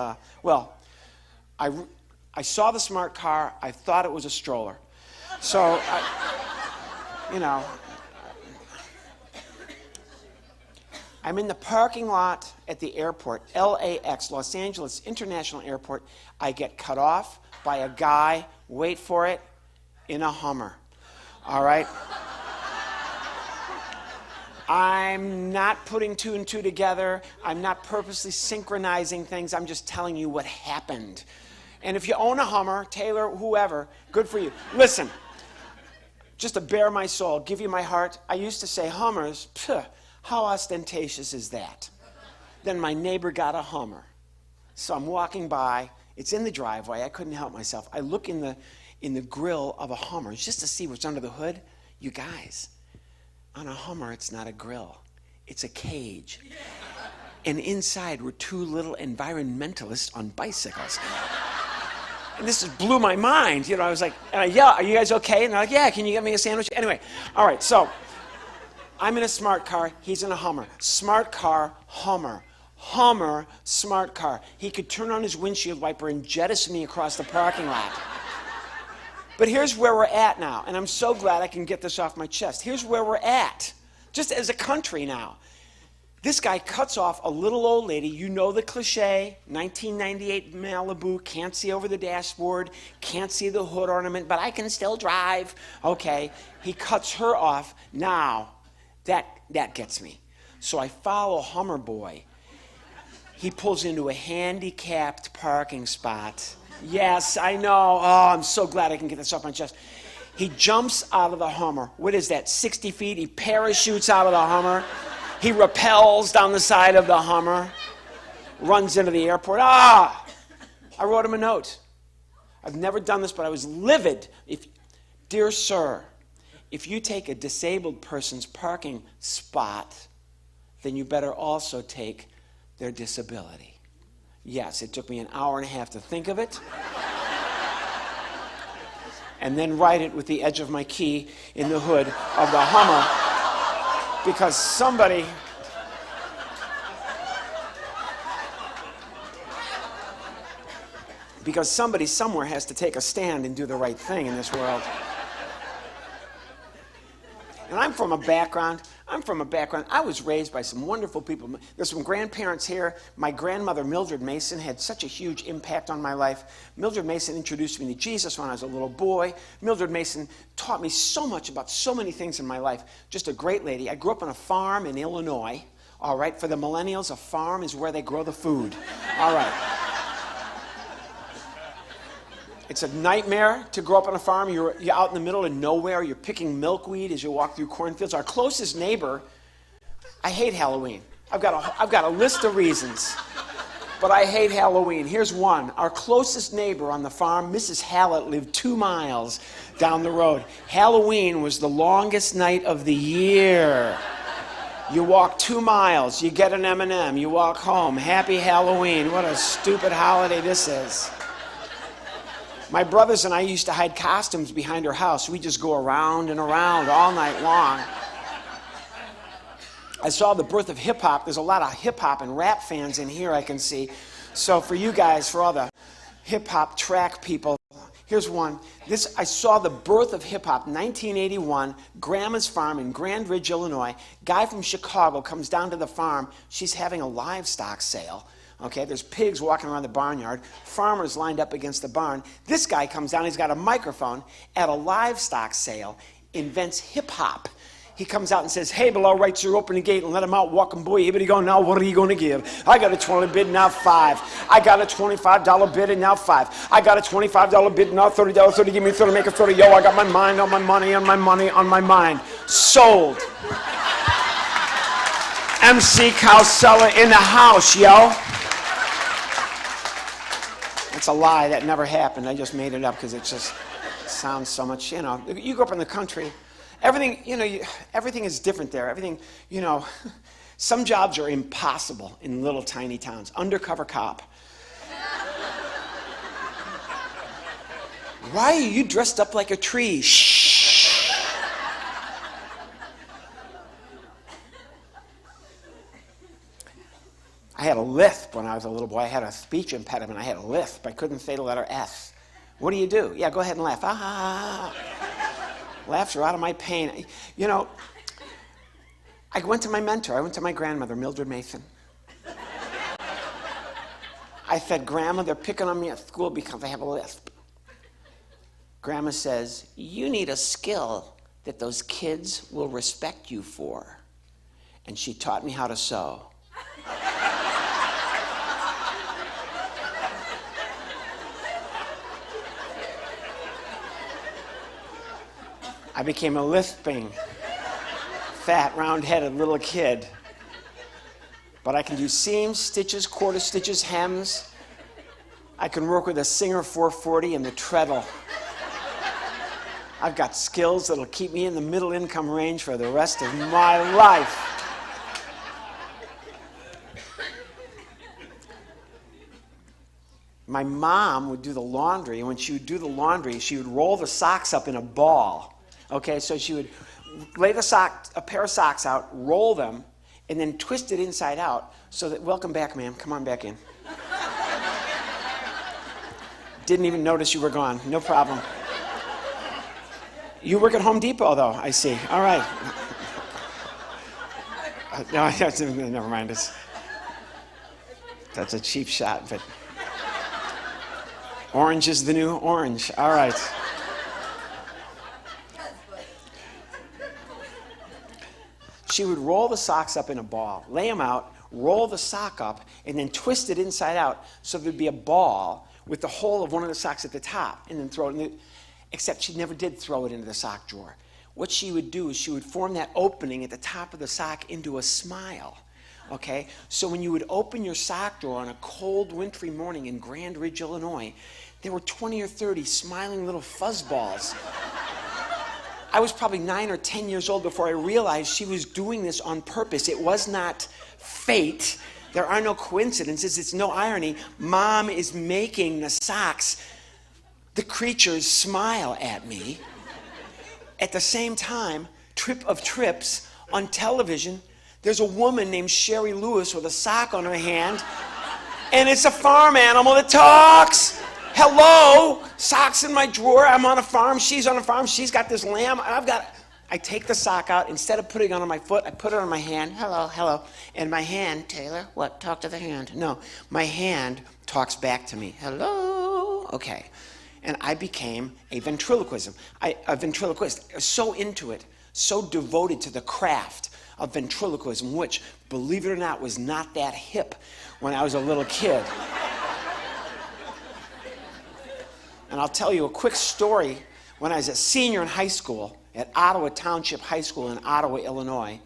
well, I saw the smart car. I thought it was a stroller. So, you know, I'm in the parking lot at the airport, LAX, Los Angeles International Airport. I get cut off by a guy, wait for it, in a Hummer, all right? I'm not putting two and two together. I'm not purposely synchronizing things. I'm just telling you what happened. And if you own a Hummer, Taylor, whoever, good for you. Listen, just to bare my soul, give you my heart, I used to say, Hummers, phew, how ostentatious is that? Then my neighbor got a Hummer. So I'm walking by. It's in the driveway. I couldn't help myself. I look in the grill of a Hummer just to see what's under the hood. You guys, on a Hummer, it's not a grill. It's a cage. And inside were two little environmentalists on bicycles. And this just blew my mind. You know, I was like, and I yell, are you guys okay? And they're like, yeah, can you get me a sandwich? Anyway, all right, so I'm in a smart car. He's in a Hummer. Smart car, Hummer. Hummer, smart car. He could turn on his windshield wiper and jettison me across the parking lot. But here's where we're at now, and I'm so glad I can get this off my chest. Here's where we're at, just as a country now. This guy cuts off a little old lady. You know the cliche, 1998 Malibu, can't see over the dashboard, can't see the hood ornament, but I can still drive. Okay, he cuts her off. Now, that gets me. So I follow Hummer Boy. He pulls into a handicapped parking spot. Yes, I know. Oh, I'm so glad I can get this off my chest. He jumps out of the Hummer. What is that, 60 feet? He parachutes out of the Hummer. He rappels down the side of the Hummer, runs into the airport. I wrote him a note. I've never done this, but I was livid. Dear sir, if you take a disabled person's parking spot, then you better also take their disability. Yes, it took me an hour and a half to think of it, and then write it with the edge of my key in the hood of the Hummer. Because somebody somewhere has to take a stand and do the right thing in this world. And I'm from a background, I was raised by some wonderful people. There's some grandparents here. My grandmother, Mildred Mason, had such a huge impact on my life. Mildred Mason introduced me to Jesus when I was a little boy. Mildred Mason taught me so much about so many things in my life. Just a great lady. I grew up on a farm in Illinois. All right, for the millennials, a farm is where they grow the food. All right. It's a nightmare to grow up on a farm. You're out in the middle of nowhere. You're picking milkweed as you walk through cornfields. Our closest neighbor, I hate Halloween. I've got a list of reasons, but I hate Halloween. Here's one. Our closest neighbor on the farm, Mrs. Hallett, lived 2 miles down the road. Halloween was the longest night of the year. You walk 2 miles, you get an M&M, you walk home. Happy Halloween. What a stupid holiday this is. My brothers and I used to hide costumes behind her house. We just go around and around all night long. I saw the birth of hip-hop. There's a lot of hip-hop and rap fans in here, I can see. So for you guys, for all the hip-hop track people, here's one. I saw the birth of hip-hop, 1981, Grandma's Farm in Grand Ridge, Illinois. Guy from Chicago comes down to the farm. She's having a livestock sale. Okay, there's pigs walking around the barnyard, farmers lined up against the barn. This guy comes down, he's got a microphone at a livestock sale, invents hip-hop. He comes out and says, "Hey, below, right, sir, open the gate and let him out, walking boy, hibbity go, now what are you going to give? I got a $20 bid, now $5. I got a $25 bid, and now $5. I got a $25 bid, now $30, $30, give me $30, make it $30, yo, I got my mind on my money, on my money, on my mind." Sold. MC Cowsella in the house, yo. It's a lie. That never happened. I just made it up because it just sounds so much, you know. You grew up in the country. Everything, you know, everything is different there. Everything, you know, some jobs are impossible in little tiny towns. Undercover cop. Why are you dressed up like a tree? Shh. I had a lisp when I was a little boy. I had a speech impediment. I had a lisp. I couldn't say the letter S. What do you do? Yeah, go ahead and laugh. Laughs are out of my pain. You know, I went to my mentor. I went to my grandmother, Mildred Mason. I said, "Grandma, they're picking on me at school because I have a lisp." Grandma says, "You need a skill that those kids will respect you for." And she taught me how to sew. I became a lisping, fat, round-headed little kid. But I can do seams, stitches, quarter stitches, hems. I can work with a Singer 440 and the treadle. I've got skills that'll keep me in the middle income range for the rest of my life. My mom would do the laundry, and when she would do the laundry, she would roll the socks up in a ball. Okay, so she would lay a pair of socks out, roll them, and then twist it inside out so that, welcome back, ma'am, come on back in. Didn't even notice you were gone, no problem. You work at Home Depot, though, I see. All right. No, never mind. That's a cheap shot, but orange is the new orange. All right. She would roll the socks up in a ball, lay them out, roll the sock up, and then twist it inside out so there'd be a ball with the hole of one of the socks at the top, and then throw it in except she never did throw it into the sock drawer. What she would do is she would form that opening at the top of the sock into a smile. Okay? So when you would open your sock drawer on a cold, wintry morning in Grand Ridge, Illinois, there were 20 or 30 smiling little fuzzballs. I was probably 9 or 10 years old before I realized she was doing this on purpose. It was not fate. There are no coincidences. It's no irony. Mom is making the socks, the creatures, smile at me. At the same time, Trip of Trips on television, there's a woman named Sherry Lewis with a sock on her hand, and it's a farm animal that talks. Hello, socks in my drawer. I'm on a farm. She's on a farm. She's got this lamb. I take the sock out. Instead of putting it on my foot, I put it on my hand. Hello, hello. And my hand, Taylor, what? Talk to the hand. No, my hand talks back to me. Hello. Okay. And I became a ventriloquist. I was so into it, so devoted to the craft of ventriloquism, which, believe it or not, was not that hip when I was a little kid. And I'll tell you a quick story. When I was a senior in high school at Ottawa Township High School in Ottawa, Illinois,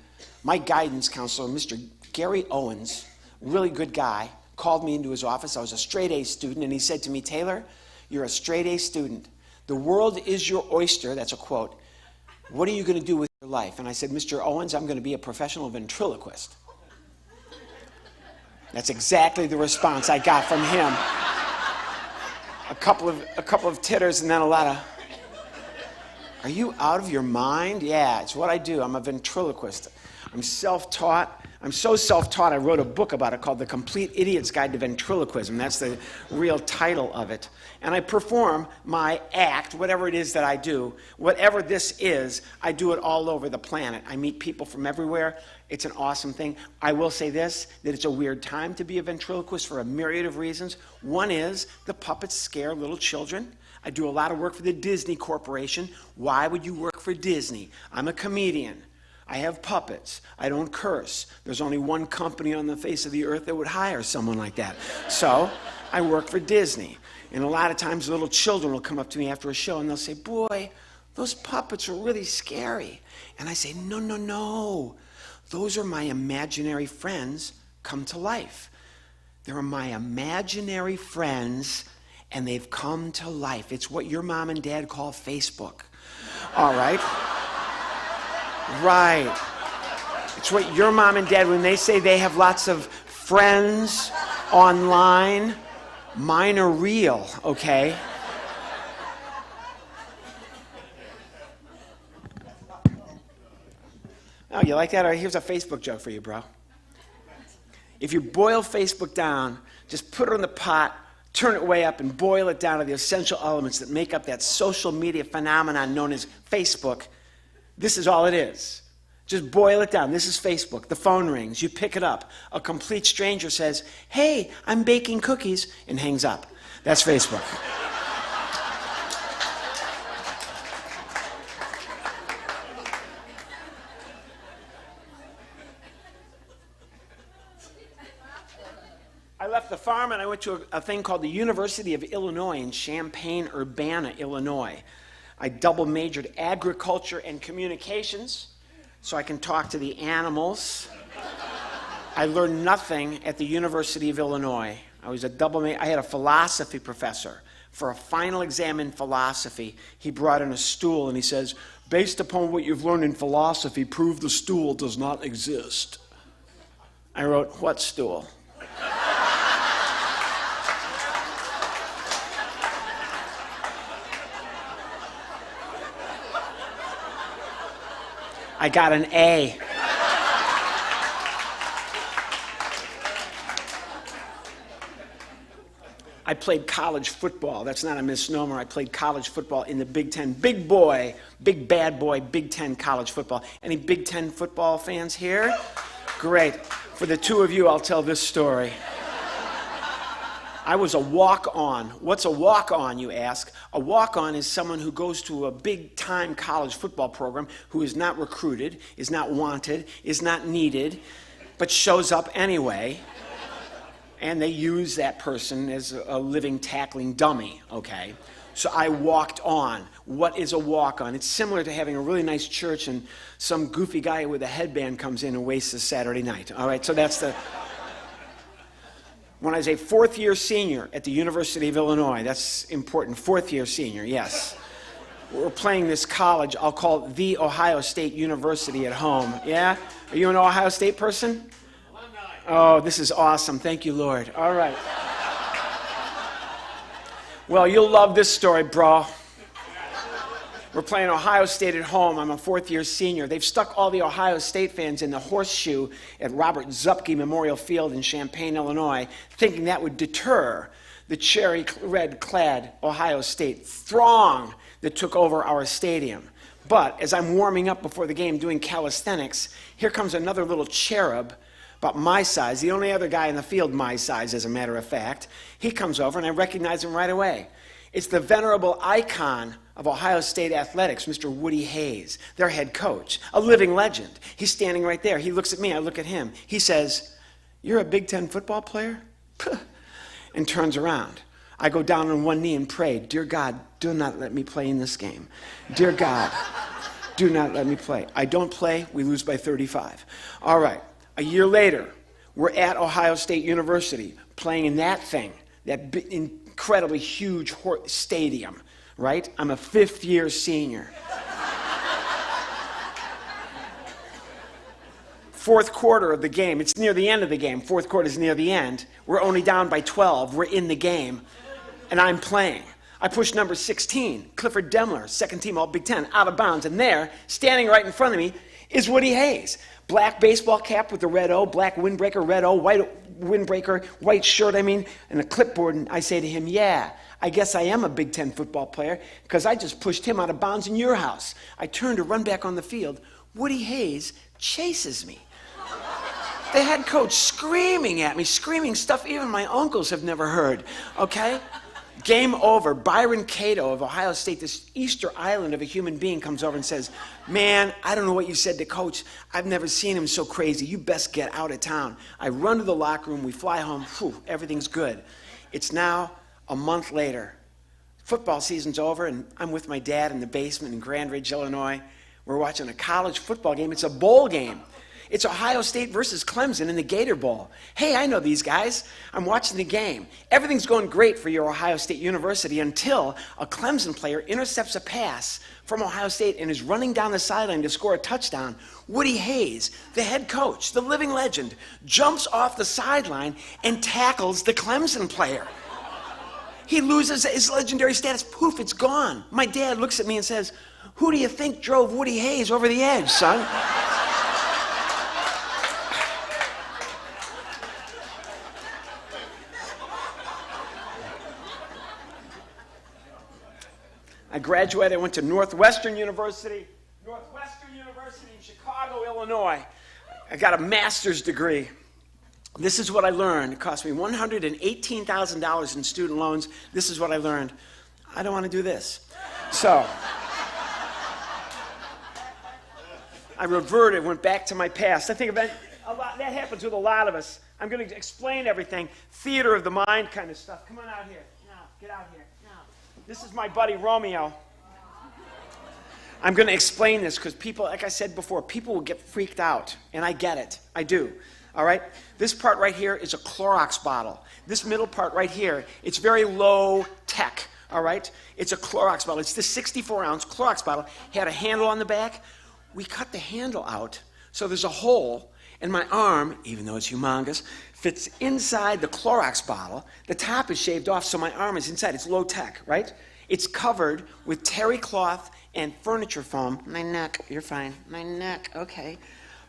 my guidance counselor, Mr. Gary Owens, really good guy, called me into his office. I was a straight A student, and he said to me, Taylor, you're a straight A student. The world is your oyster. That's a quote. What are you going to do with your life? And I said, Mr. Owens, I'm going to be a professional ventriloquist. That's exactly the response I got from him. A couple of titters and then a lot of, are you out of your mind? Yeah, it's what I do. I'm a ventriloquist. I'm self-taught. I'm so self-taught, I wrote a book about it called The Complete Idiot's Guide to Ventriloquism. That's the real title of it. And I perform my act, whatever it is that I do. Whatever this is, I do it all over the planet. I meet people from everywhere. It's an awesome thing. I will say this, that it's a weird time to be a ventriloquist for a myriad of reasons. One is the puppets scare little children. I do a lot of work for the Disney Corporation. Why would you work for Disney? I'm a comedian. I have puppets. I don't curse. There's only one company on the face of the earth that would hire someone like that. So I work for Disney. And a lot of times little children will come up to me after a show and they'll say, boy, those puppets are really scary. And I say, no, no, no. Those are my imaginary friends come to life. They're my imaginary friends and they've come to life. It's what your mom and dad call Facebook. All right? Right. It's what your mom and dad, when they say they have lots of friends online, mine are real, okay? Oh, you like that? All right, here's a Facebook joke for you, bro. If you boil Facebook down, just put it in the pot, turn it way up, and boil it down to the essential elements that make up that social media phenomenon known as Facebook. This is all it is. Just boil it down. This is Facebook. The phone rings. You pick it up. A complete stranger says, hey, I'm baking cookies, and hangs up. That's Facebook. I left the farm and I went to a thing called the University of Illinois in Champaign-Urbana, Illinois. I double majored agriculture and communications so I can talk to the animals. I learned nothing at the University of Illinois. I had a philosophy professor. For a final exam in philosophy, he brought in a stool and he says, based upon what you've learned in philosophy, prove the stool does not exist. I wrote, what stool? I got an A. I played college football. That's not a misnomer. I played college football in the Big Ten. Big boy, big bad boy, Big Ten college football. Any Big Ten football fans here? Great. For the two of you, I'll tell this story. I was a walk-on. What's a walk-on, you ask? A walk-on is someone who goes to a big-time college football program who is not recruited, is not wanted, is not needed, but shows up anyway, and they use that person as a living, tackling dummy, okay? So I walked on. What is a walk-on? It's similar to having a really nice church and some goofy guy with a headband comes in and wastes a Saturday night, all right? So that's the... When I was a fourth-year senior at the University of Illinois, that's important, fourth-year senior, yes. We're playing this college, I'll call it the Ohio State University at home, yeah? Are you an Ohio State person? Oh, this is awesome, thank you, Lord. All right. Well, you'll love this story, bro. We're playing Ohio State at home. I'm a fourth-year senior. They've stuck all the Ohio State fans in the horseshoe at Robert Zupke Memorial Field in Champaign, Illinois, thinking that would deter the cherry red-clad Ohio State throng that took over our stadium. But as I'm warming up before the game doing calisthenics, here comes another little cherub about my size, the only other guy in the field my size, as a matter of fact. He comes over, and I recognize him right away. It's the venerable icon of Ohio State athletics, Mr. Woody Hayes, their head coach, a living legend. He's standing right there. He looks at me. I look at him. He says, "You're a Big Ten football player?" and turns around. I go down on one knee and pray, "Dear God, do not let me play in this game. Dear God, do not let me play." I don't play. We lose by 35. All right. A year later, we're at Ohio State University playing in that thing, that incredibly huge stadium, right? I'm a fifth-year senior. Fourth quarter of the game. It's near the end of the game. Fourth quarter is near the end. We're only down by 12. We're in the game, and I'm playing. I push number 16, Clifford Demler, second team All-Big Ten, out of bounds. And there, standing right in front of me, is Woody Hayes. Black baseball cap with the red O, black windbreaker, red O, white windbreaker, white shirt, and a clipboard. And I say to him, "Yeah, I guess I am a Big Ten football player because I just pushed him out of bounds in your house." I turn to run back on the field. Woody Hayes chases me. The head coach screaming at me, screaming stuff even my uncles have never heard, okay? Game over. Byron Cato of Ohio State, this Easter island of a human being, comes over and says, "Man, I don't know what you said to Coach. I've never seen him so crazy. You best get out of town." I run to the locker room. We fly home. Whew, everything's good. It's now a month later. Football season's over, and I'm with my dad in the basement in Grand Ridge, Illinois. We're watching a college football game. It's a bowl game. It's Ohio State versus Clemson in the Gator Bowl. Hey, I know these guys. I'm watching the game. Everything's going great for your Ohio State University until a Clemson player intercepts a pass from Ohio State and is running down the sideline to score a touchdown. Woody Hayes, the head coach, the living legend, jumps off the sideline and tackles the Clemson player. He loses his legendary status. Poof, it's gone. My dad looks at me and says, "Who do you think drove Woody Hayes over the edge, son?" I graduated, I went to Northwestern University in Chicago, Illinois. I got a master's degree. This is what I learned. It cost me $118,000 in student loans. This is what I learned. I don't want to do this. So I reverted, went back to my past. I think that happens with a lot of us. I'm going to explain everything. Theater of the mind kind of stuff. Come on out here. Now, get out here. This is my buddy Romeo. I'm going to explain this because people, like I said before, people will get freaked out. And I get it. I do. All right? This part right here is a Clorox bottle. This middle part right here, it's very low tech. All right? It's a Clorox bottle. It's this 64-ounce Clorox bottle. Had a handle on the back. We cut the handle out, so there's a hole. And my arm, even though it's humongous, fits inside the Clorox bottle. The top is shaved off, so my arm is inside. It's low tech, right? It's covered with terry cloth and furniture foam. My neck, you're fine. My neck, okay.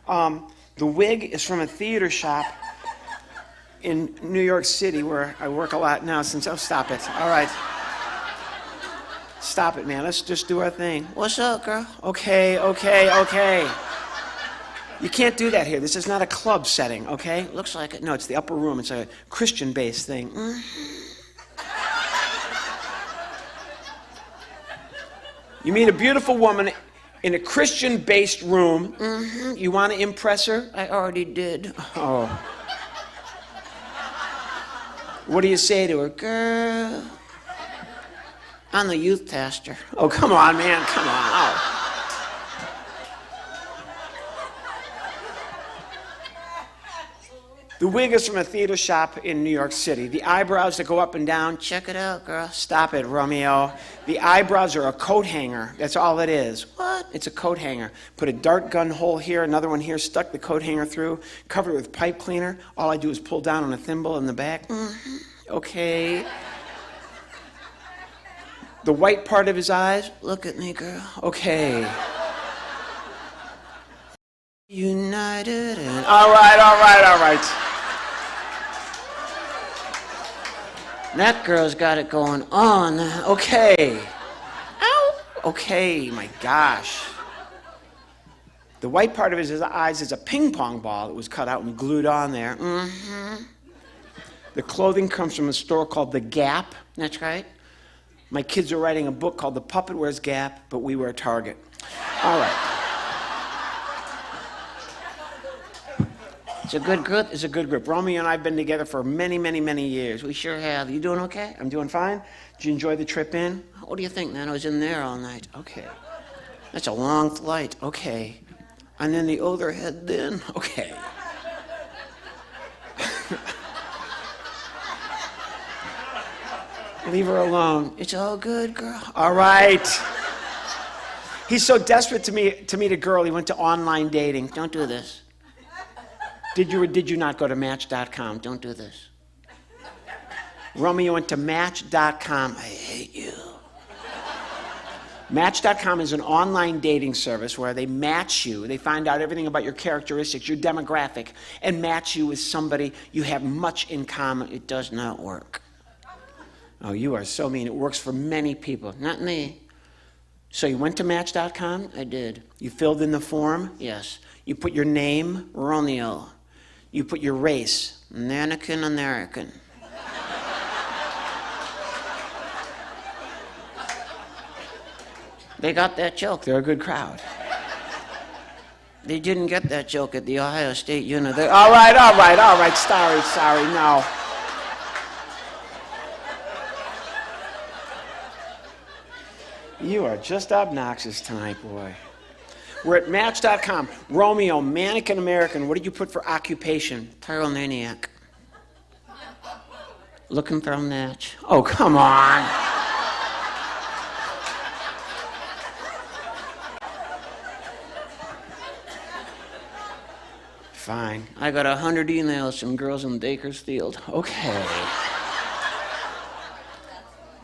The wig is from a theater shop in New York City where I work a lot now since, oh, stop it. All right. Stop it, man. Let's just do our thing. What's up, girl? Okay. You can't do that here. This is not a club setting, okay? Looks like it. No, it's the upper room. It's a Christian-based thing. You meet a beautiful woman in a Christian-based room. You want to impress her? I already did. Oh. What do you say to her? Girl, I'm the youth pastor. Oh, come on, man. Come on. Oh. The wig is from a theater shop in New York City. The eyebrows that go up and down, check it out, girl. Stop it, Romeo. The eyebrows are a coat hanger. That's all it is. What? It's a coat hanger. Put a dart gun hole here, another one here, stuck the coat hanger through, covered it with pipe cleaner. All I do is pull down on a thimble in the back. Okay. The white part of his eyes, look at me, girl. Okay. United and... All right. That girl's got it going on. Okay. Ow. Okay, my gosh. The white part of his eyes is a ping pong ball that was cut out and glued on there. The clothing comes from a store called The Gap. That's right. My kids are writing a book called The Puppet Wears Gap, but we wear Target. All right. It's a good group. It's a good group. Romeo and I have been together for many, many, many years. We sure have. You doing okay? I'm doing fine. Did you enjoy the trip in? What do you think, man? I was in there all night. Okay. That's a long flight. Okay. And then the older head then? Okay. Leave her alone. It's all good, girl. All right. He's so desperate to meet a girl, he went to online dating. Don't do this. Did you or did you not go to Match.com? Don't do this. Romeo went to Match.com. I hate you. Match.com is an online dating service where they match you. They find out everything about your characteristics, your demographic, and match you with somebody you have much in common. It does not work. Oh, you are so mean. It works for many people, not me. So you went to Match.com? I did. You filled in the form? Yes. You put your name, Romeo. You put your race, Mannequin American. They got that joke. They're a good crowd. They didn't get that joke at the Ohio State University. All right. Sorry, no. You are just obnoxious tonight, boy. We're at Match.com. Romeo, Mannequin American. What did you put for occupation? Pyromaniac. Looking for a match. Oh, come on. Fine. I got 100 emails from girls in Bakersfield. Okay.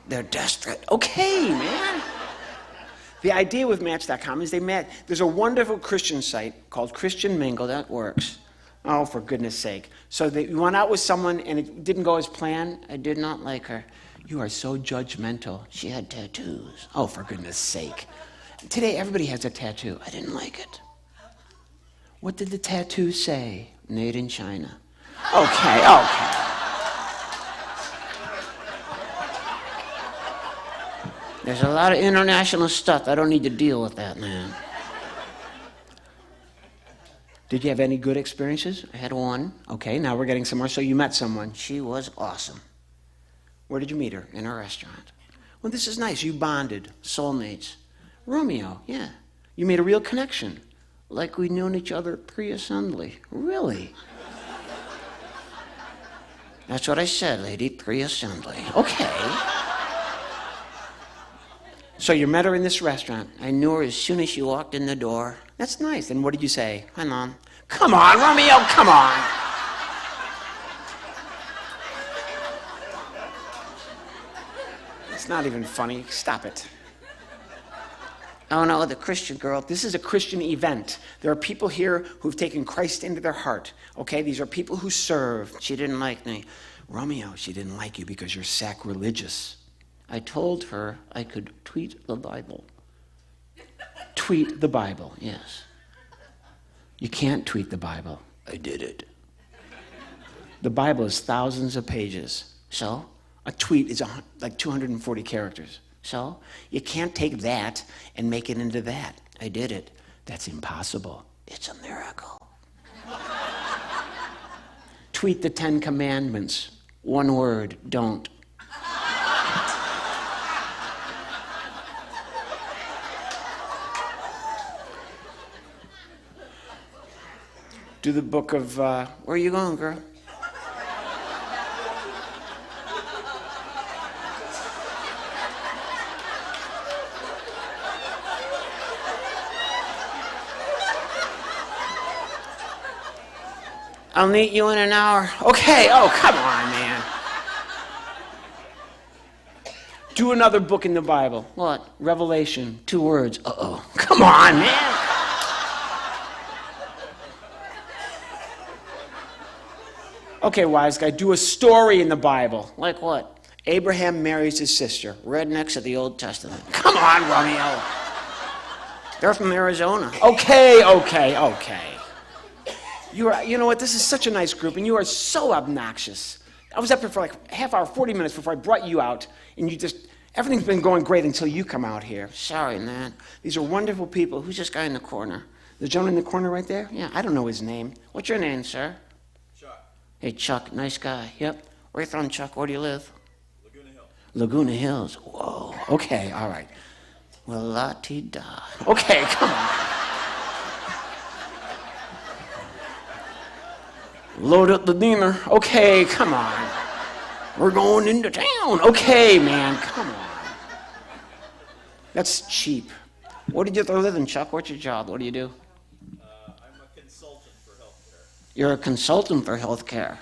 They're desperate. Okay, man. The idea with Match.com is there's a wonderful Christian site called Christian Mingle that works. Oh, for goodness sake. So you went out with someone and it didn't go as planned. I did not like her. You are so judgmental. She had tattoos. Oh, for goodness sake. Today, everybody has a tattoo. I didn't like it. What did the tattoo say? Made in China. Okay. There's a lot of international stuff. I don't need to deal with that, man. Did you have any good experiences? I had one. Okay, now we're getting somewhere. So you met someone. She was awesome. Where did you meet her? In a restaurant. Well, this is nice. You bonded. Soulmates. Romeo, yeah. You made a real connection. Like we'd known each other pre-assembly. Really? That's what I said, lady. Pre-assembly. Okay. So you met her in this restaurant. I knew her as soon as she walked in the door. That's nice. And what did you say? Hi, Mom. Come on, Romeo, come on. It's not even funny. Stop it. Oh, no, the Christian girl. This is a Christian event. There are people here who've taken Christ into their heart. Okay, these are people who serve. She didn't like me. Romeo, she didn't like you because you're sacrilegious. I told her I could tweet the Bible. Tweet the Bible, yes. You can't tweet the Bible. I did it. The Bible is thousands of pages. So? A tweet is like 240 characters. So? You can't take that and make it into that. I did it. That's impossible. It's a miracle. Tweet the 10 Commandments. One word, don't. Do the book of, where are you going, girl? I'll meet you in an hour. Okay, oh, come on, man. Do another book in the Bible. What? Revelation, 2 words. Uh-oh. Come on, man. Okay, wise guy, do a story in the Bible. Like what? Abraham marries his sister. Rednecks of the Old Testament. Come on, Romeo. They're from Arizona. Okay. You know what? This is such a nice group, and you are so obnoxious. I was up here for like half hour, 40 minutes before I brought you out, and everything's been going great until you come out here. Sorry, man. These are wonderful people. Who's this guy in the corner? The gentleman in the corner right there? Yeah, I don't know his name. What's your name, sir? Chuck. Hey, Chuck, nice guy. Yep. Where you from, Chuck? Where do you live? Laguna Hills. Laguna Hills. Whoa. Okay, all right. Well, la-ti-da. Okay, come on. Load up the dinner. Okay, come on. We're going into town. Okay, man, come on. That's cheap. What did you live in, Chuck? What's your job? What do you do? I'm a consultant for healthcare. You're a consultant for healthcare.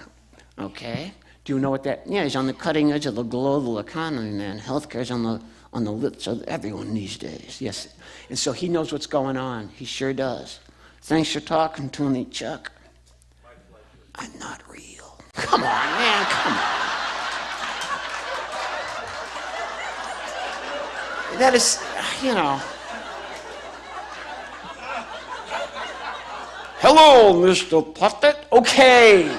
Okay. Do you know what that? Yeah, he's on the cutting edge of the global economy, man. Healthcare's on the lips of everyone these days. Yes. And so he knows what's going on. He sure does. Thanks for talking to me, Chuck. My pleasure. I'm not real. Come on, man, come on. That is, Hello, Mr. Puppet. Okay.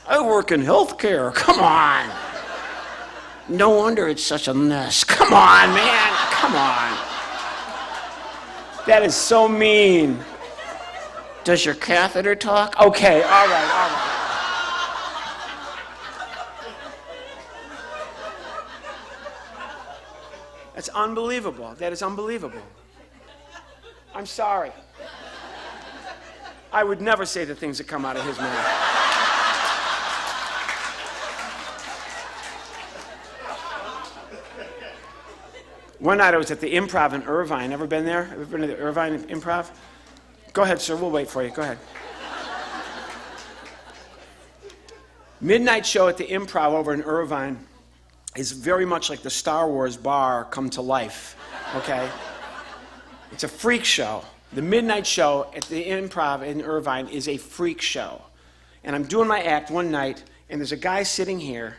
I work in healthcare. Come on. No wonder it's such a mess. Come on, man. Come on. That is so mean. Does your catheter talk? Okay, all right. That's unbelievable. That is unbelievable. I'm sorry. I would never say the things that come out of his mouth. One night I was at the Improv in Irvine. Ever been there? Ever been to the Irvine Improv? Go ahead, sir. We'll wait for you. Go ahead. Midnight show at the Improv over in Irvine is very much like the Star Wars bar come to life, okay? It's a freak show. The midnight show at the Improv in Irvine is a freak show. And I'm doing my act one night, and there's a guy sitting here.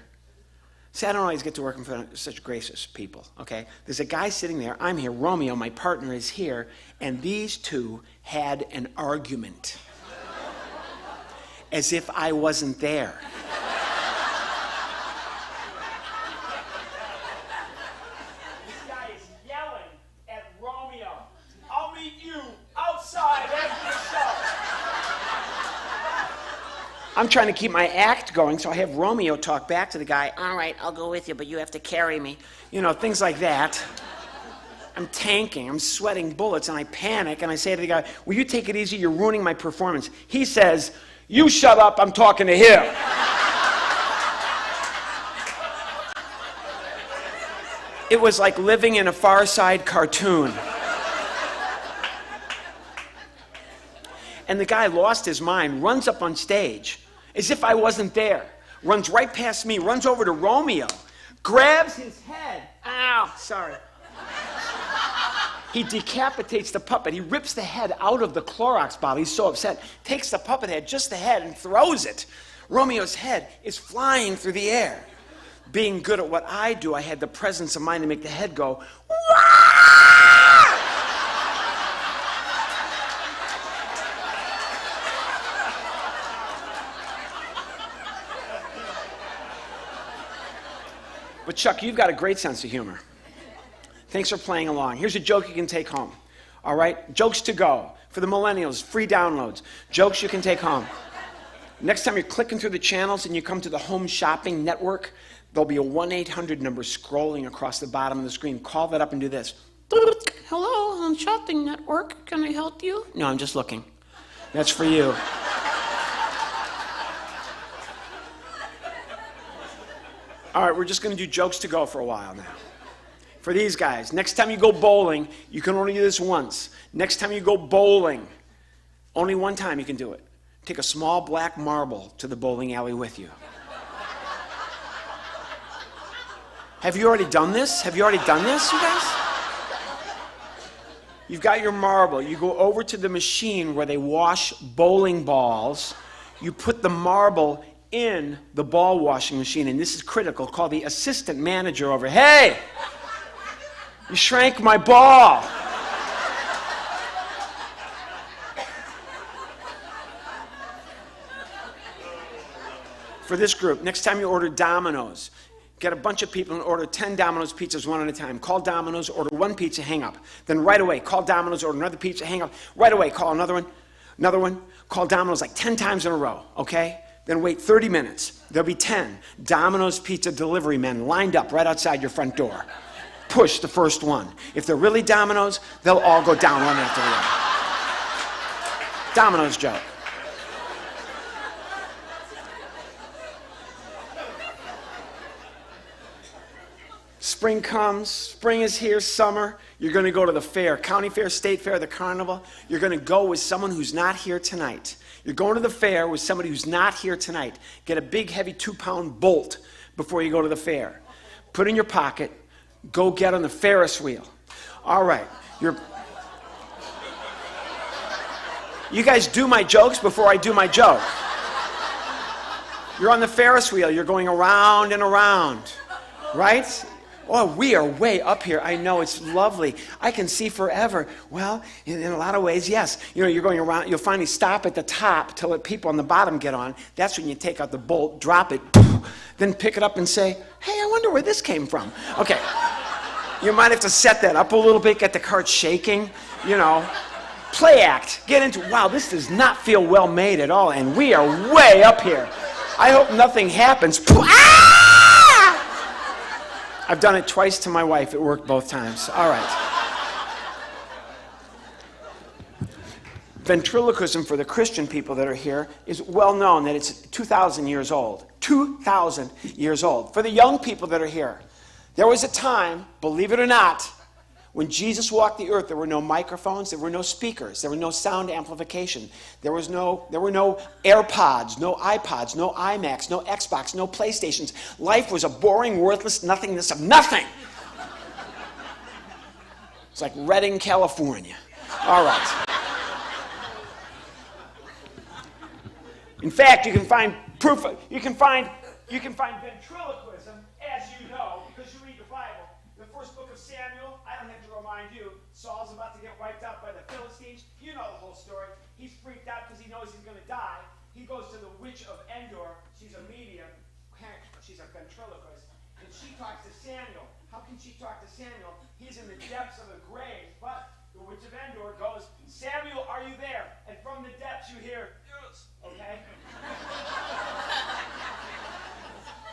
See, I don't always get to work in front of such gracious people, okay? There's a guy sitting there. I'm here. Romeo, my partner, is here. And these two had an argument. As if I wasn't there. This guy is yelling at Romeo. I'll meet you outside after the show. I'm trying to keep my act going, so I have Romeo talk back to the guy. All right, I'll go with you, but you have to carry me. You know, things like that. I'm tanking, I'm sweating bullets, and I panic, and I say to the guy, will you take it easy? You're ruining my performance. He says, you shut up, I'm talking to him. It was like living in a Far Side cartoon. And the guy lost his mind, runs up on stage, as if I wasn't there, runs right past me, runs over to Romeo, grabs his head. Ow, sorry. He decapitates the puppet. He rips the head out of the Clorox bottle. He's so upset. Takes the puppet head, just the head, and throws it. Romeo's head is flying through the air. Being good at what I do, I had the presence of mind to make the head go, Wah! But Chuck, you've got a great sense of humor. Thanks for playing along. Here's a joke you can take home. All right? Jokes to go. For the millennials, free downloads. Jokes you can take home. Next time you're clicking through the channels and you come to the Home Shopping Network, there'll be a 1-800 number scrolling across the bottom of the screen. Call that up and do this. Hello, Home Shopping Network. Can I help you? No, I'm just looking. That's for you. All right, we're just going to do jokes to go for a while now. For these guys, next time you go bowling, you can only do this once. Next time you go bowling, only one time you can do it. Take a small black marble to the bowling alley with you. Have you already done this? Have you already done this, you guys? You've got your marble. You go over to the machine where they wash bowling balls. You put the marble in the ball washing machine, and this is critical. Call the assistant manager over. Hey! You shrank my ball. For this group, next time you order Domino's, get a bunch of people and order 10 Domino's pizzas one at a time. Call Domino's, order one pizza, hang up. Then right away, call Domino's, order another pizza, hang up. Right away, call another one. Call Domino's like 10 times in a row, okay? Then wait 30 minutes. There'll be 10 Domino's pizza delivery men lined up right outside your front door. Push the first one. If they're really Domino's, they'll all go down one after the other. Domino's joke. Spring comes, spring is here, summer. You're going to go to the fair, county fair, state fair, the carnival. You're going to go with someone who's not here tonight. You're going to the fair with somebody who's not here tonight. Get a big, heavy 2-pound bolt before you go to the fair. Put it in your pocket. Go get on the Ferris wheel. All right. You guys do my jokes before I do my joke. You're on the Ferris wheel. You're going around and around. Right? Oh, we are way up here. I know, it's lovely. I can see forever. Well, in a lot of ways, yes. You know, you're going around. You'll finally stop at the top to let people on the bottom get on. That's when you take out the bolt, drop it, then pick it up and say, hey, I wonder where this came from. Okay. You might have to set that up a little bit, get the cart shaking, you know. Play act. Get into, wow, this does not feel well made at all, and we are way up here. I hope nothing happens. Ah! I've done it twice to my wife. It worked both times. All right. Ventriloquism, for the Christian people that are here, is well known that it's 2,000 years old. 2,000 years old. For the young people that are here, there was a time, believe it or not, when Jesus walked the earth, there were no microphones, there were no speakers, there was no sound amplification, there were no AirPods, no iPods, no iMacs, no Xbox, no PlayStations. Life was a boring, worthless nothingness of nothing. It's like Redding, California. All right. In fact, you can find proof. You can find ventriloquism, as you know, because you read the Bible. The first book of Samuel, I don't have to remind you, Saul's about to get wiped out by the Philistines. You know the whole story. He's freaked out because he knows he's going to die. He goes to the witch of Endor. She's a medium. She's a ventriloquist. And she talks to Samuel. How can she talk to Samuel? He's in the depths of the grave. But the witch of Endor goes, Samuel, are you there? And from the depths you hear, yes. Okay?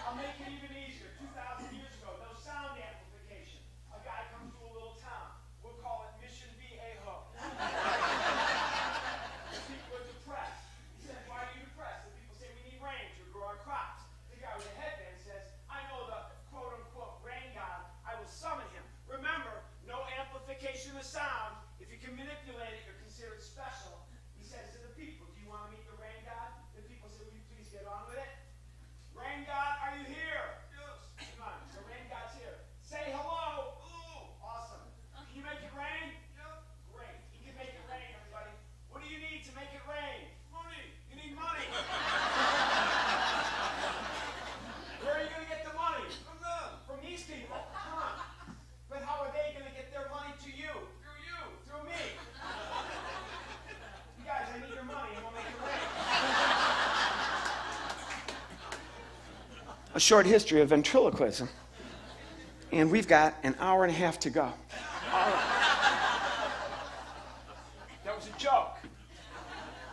I'll make it even easier. 2,000 years ago, no sound amplification. A guy comes to a little town. We'll call it Mission Viejo. People are depressed. He says, why are you depressed? The people say, we need rain to grow our crops. The guy with the headband says, I know the quote-unquote rain god. I will summon him. Remember, no amplification of sound. If you can manipulate it, you're considered special. He says to the people, do you want to meet the rain god? The people say, will you please get on with it? Rain god, are you here? Yes. Come on, the rain god's here. Say hello. Hello. Awesome. Can you make it rain? Yep. Great. You can make it rain, everybody. What do you need to make it rain? Money. You need money. Where are you going to get the money? From them. From these people. Come on. But how are they going to get their money to you? Through you. Through me. You guys, I need your money and we'll make it rain. A short history of ventriloquism. And we've got an hour and a half to go. All right. That was a joke.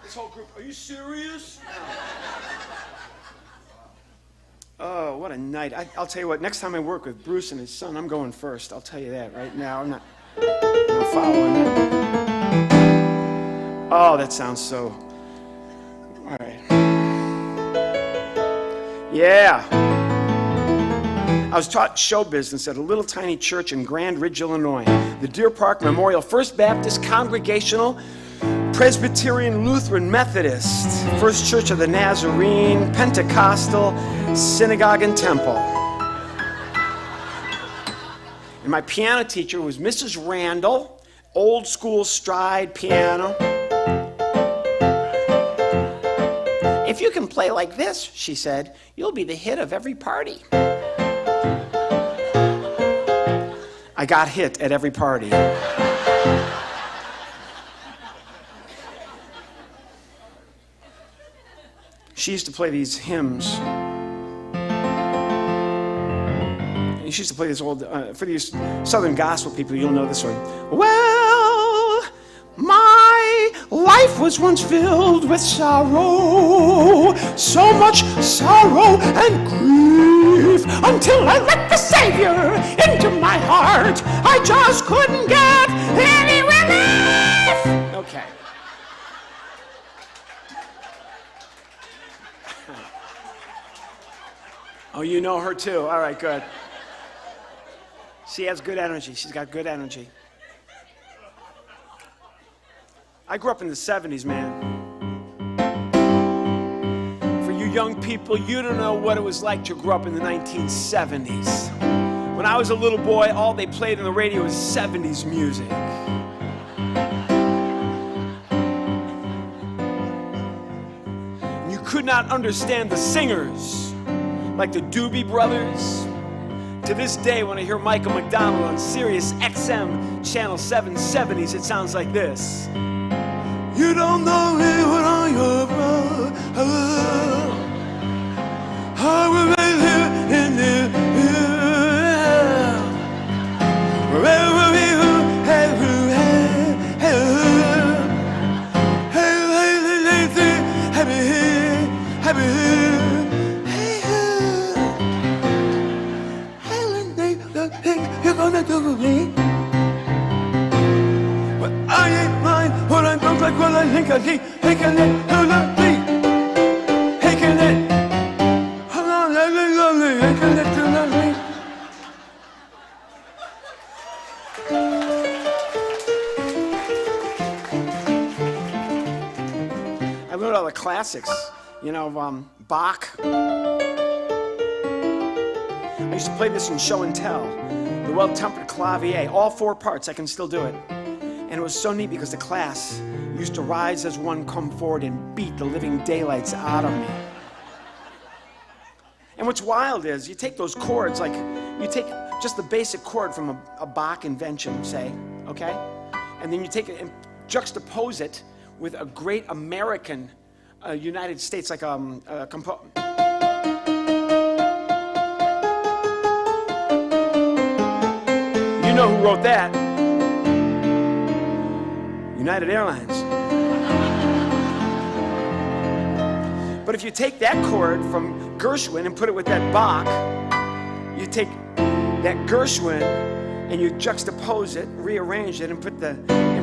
This whole group, are you serious? Oh, what a night. I'll tell you what, next time I work with Bruce and his son, I'm going first. I'll tell you that right now. I'm not following them. Oh, that sounds so... All right. Yeah. I was taught show business at a little tiny church in Grand Ridge, Illinois. The Deer Park Memorial First Baptist Congregational Presbyterian Lutheran Methodist, First Church of the Nazarene, Pentecostal, Synagogue and Temple. And my piano teacher was Mrs. Randall, old school stride piano. If you can play like this, she said, you'll be the hit of every party. I got hit at every party. She used to play these hymns. And she used to play this old, for these Southern gospel people, you'll know this one. Well, my life was once filled with sorrow, so much sorrow and grief, until I let the Savior into my heart. I just couldn't get any relief. Okay. Oh, you know her too. All right, good. She has good energy. She's got good energy. I grew up in the 70s, man. For you young people, you don't know what it was like to grow up in the 1970s. When I was a little boy, all they played on the radio was 70s music. And you could not understand the singers, like the Doobie Brothers. To this day, when I hear Michael McDonald on Sirius XM Channel 770s, it sounds like this. You don't know me when I'm your brother. I will be here in the wherever you you're gonna do with me. But I ain't mine. What I don't like what I think I see. Hey, can it do not be? Hey, can it? Hold on, let me love me. Hey, can it do not be? I wrote all the classics, you know, Bach. I used to play this in show and tell, the well-tempered clavier, all 4 parts. I can still do it. And it was so neat because the class used to rise as one, come forward and beat the living daylights out of me. And what's wild is you take those chords, like you take just the basic chord from a Bach invention, say, okay? And then you take it and juxtapose it with a great American United States, like You know who wrote that? United Airlines. But if you take that chord from Gershwin and put it with that Bach, you take that Gershwin and you juxtapose it, rearrange it, and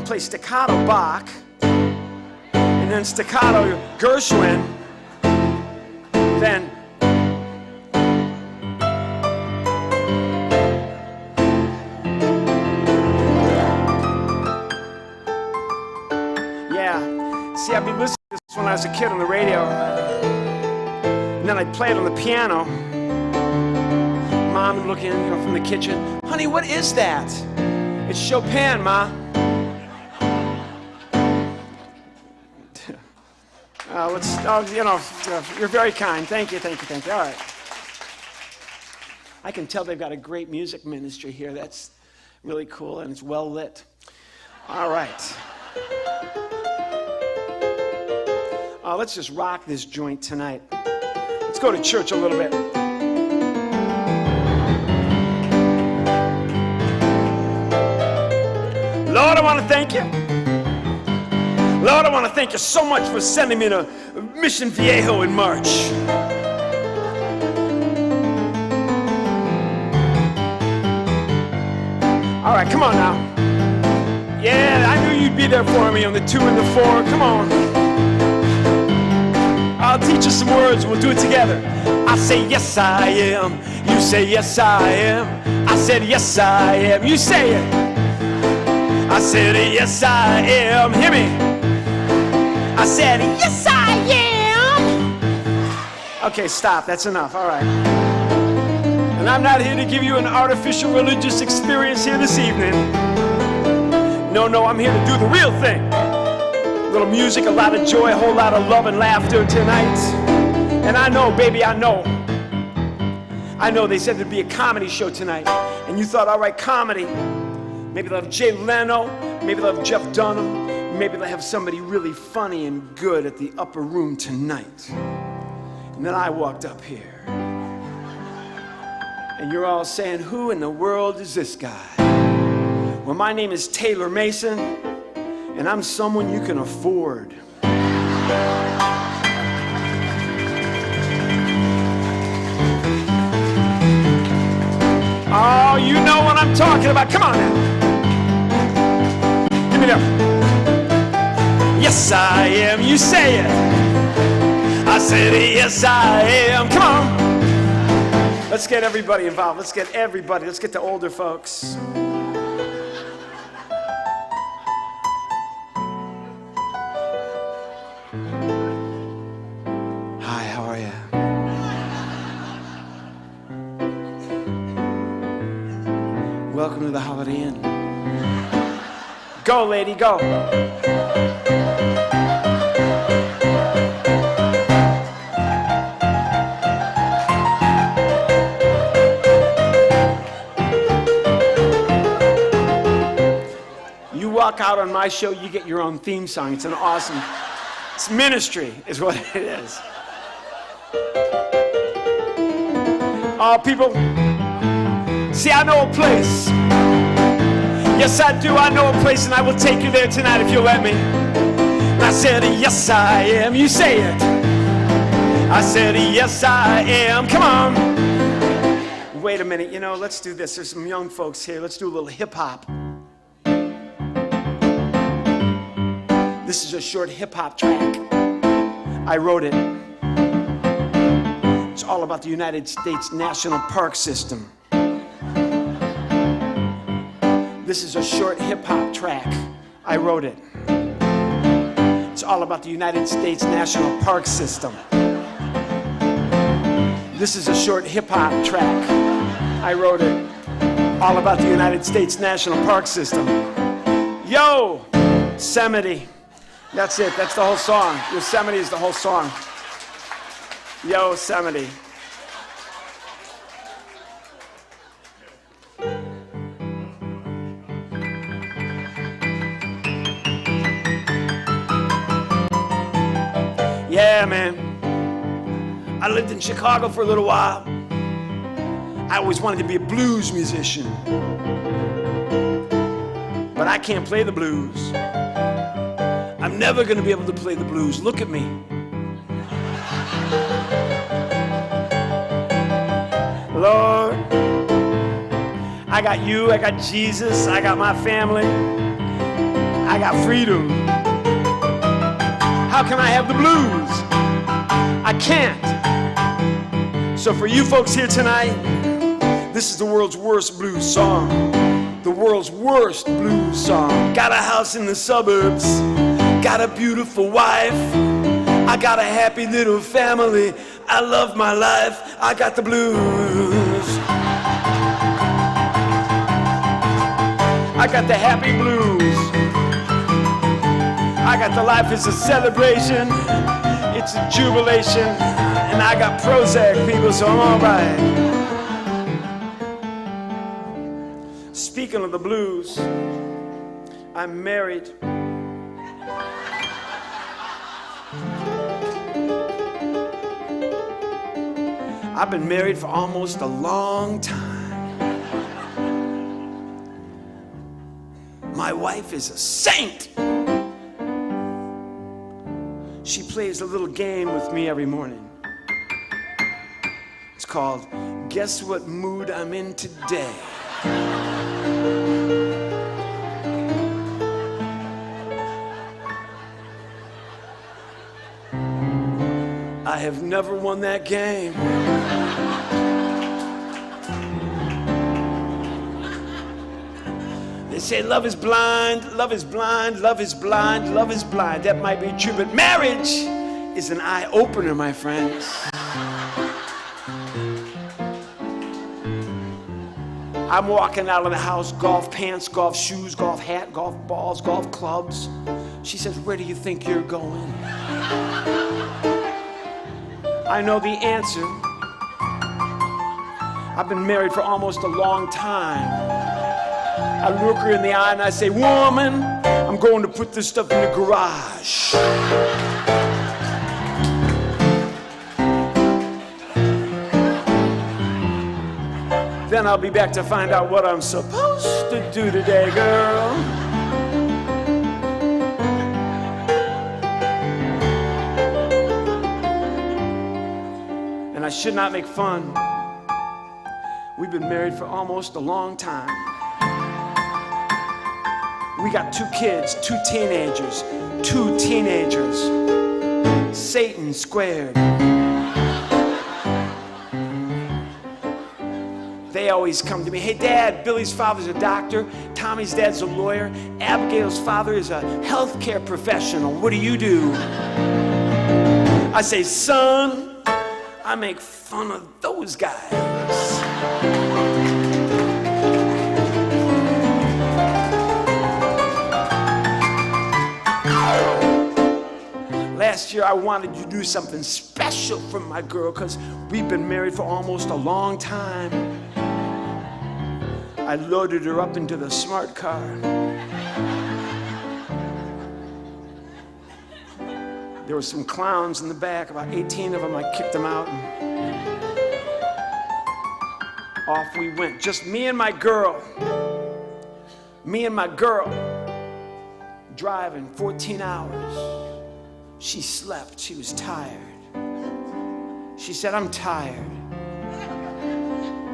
play staccato Bach, and then staccato Gershwin, then see, I'd be listening to this when I was a kid on the radio, and then I'd play it on the piano. Mom would look in, you know, from the kitchen. Honey, what is that? It's Chopin, Ma. You're very kind. Thank you. All right. I can tell they've got a great music ministry here. That's really cool, and it's well lit. All right. Let's just rock this joint tonight. Let's go to church a little bit. Lord, I want to thank you. Lord, I want to thank you so much for sending me to Mission Viejo in March. All right, come on now. Yeah, I knew you'd be there for me on the 2 and the 4. Come on. I'll teach you some words. We'll do it together. I say, yes, I am. You say, yes, I am. I said, yes, I am. You say it. I said, yes, I am. Hear me. I said, yes, I am. Okay, stop. That's enough. All right. And I'm not here to give you an artificial religious experience here this evening. No, I'm here to do the real thing. A little music, a lot of joy, a whole lot of love and laughter tonight. And I know, baby, I know they said there'd be a comedy show tonight. And you thought, all right, comedy. Maybe they'll have Jay Leno, maybe they'll have Jeff Dunham, maybe they'll have somebody really funny and good at the upper room tonight. And then I walked up here. And you're all saying, who in the world is this guy? Well, my name is Taylor Mason, and I'm someone you can afford. Oh, you know what I'm talking about. Come on now. Give me that. Yes, I am. You say it. I said, yes, I am. Come on. Let's get everybody involved. Let's get everybody. Let's get the older folks. Hi, how are you? Welcome to the Holiday Inn. Go, lady, go. You walk out on my show, you get your own theme song. It's an awesome, it's ministry is what it is. Oh, people, see, I know a place. Yes, I do. I know a place, and I will take you there tonight if you'll let me. And I said, yes, I am. You say it. I said, yes, I am. Come on. Wait a minute. You know, let's do this. There's some young folks here. Let's do a little hip-hop. This is a short hip-hop track. I wrote it. It's all about the United States National Park System. This is a short hip-hop track. I wrote it. It's all about the United States National Park System. This is a short hip-hop track. I wrote it. All about the United States National Park System. Yo, Yosemite. That's it. That's the whole song. Yosemite is the whole song. Yosemite. Yeah, man. I lived in Chicago for a little while. I always wanted to be a blues musician. But I can't play the blues. I'm never going to be able to play the blues. Look at me. Lord, I got you, I got Jesus, I got my family, I got freedom. How can I have the blues? I can't. So for you folks here tonight, this is the world's worst blues song. The world's worst blues song. Got a house in the suburbs, got a beautiful wife, I got a happy little family, I love my life, I got the blues. I got the happy blues. I got the life is a celebration, it's a jubilation, and I got Prozac, people, so I'm all right. Speaking of the blues, I'm married. I've been married for almost a long time. My wife is a saint. She plays a little game with me every morning. It's called Guess What Mood I'm In Today. I have never won that game. They say love is blind, love is blind, love is blind, love is blind. That might be true, but marriage is an eye-opener, my friends. I'm walking out of the house, golf pants, golf shoes, golf hat, golf balls, golf clubs. She says, where do you think you're going? I know the answer. I've been married for almost a long time. I look her in the eye and I say, woman, I'm going to put this stuff in the garage. Then I'll be back to find out what I'm supposed to do today, girl. And I should not make fun. We've been married for almost a long time. We got 2 kids, 2 teenagers, 2 teenagers. Satan squared. They always come to me, hey Dad, Billy's father's a doctor, Tommy's dad's a lawyer, Abigail's father is a healthcare professional. What do you do? I say, son, I make fun of those guys. Last year I wanted to do something special for my girl because we've been married for almost a long time. I loaded her up into the smart car. There were some clowns in the back, about 18 of them. I kicked them out and off we went. Just me and my girl. Me and my girl driving 14 hours. She slept. She was tired. She said, I'm tired.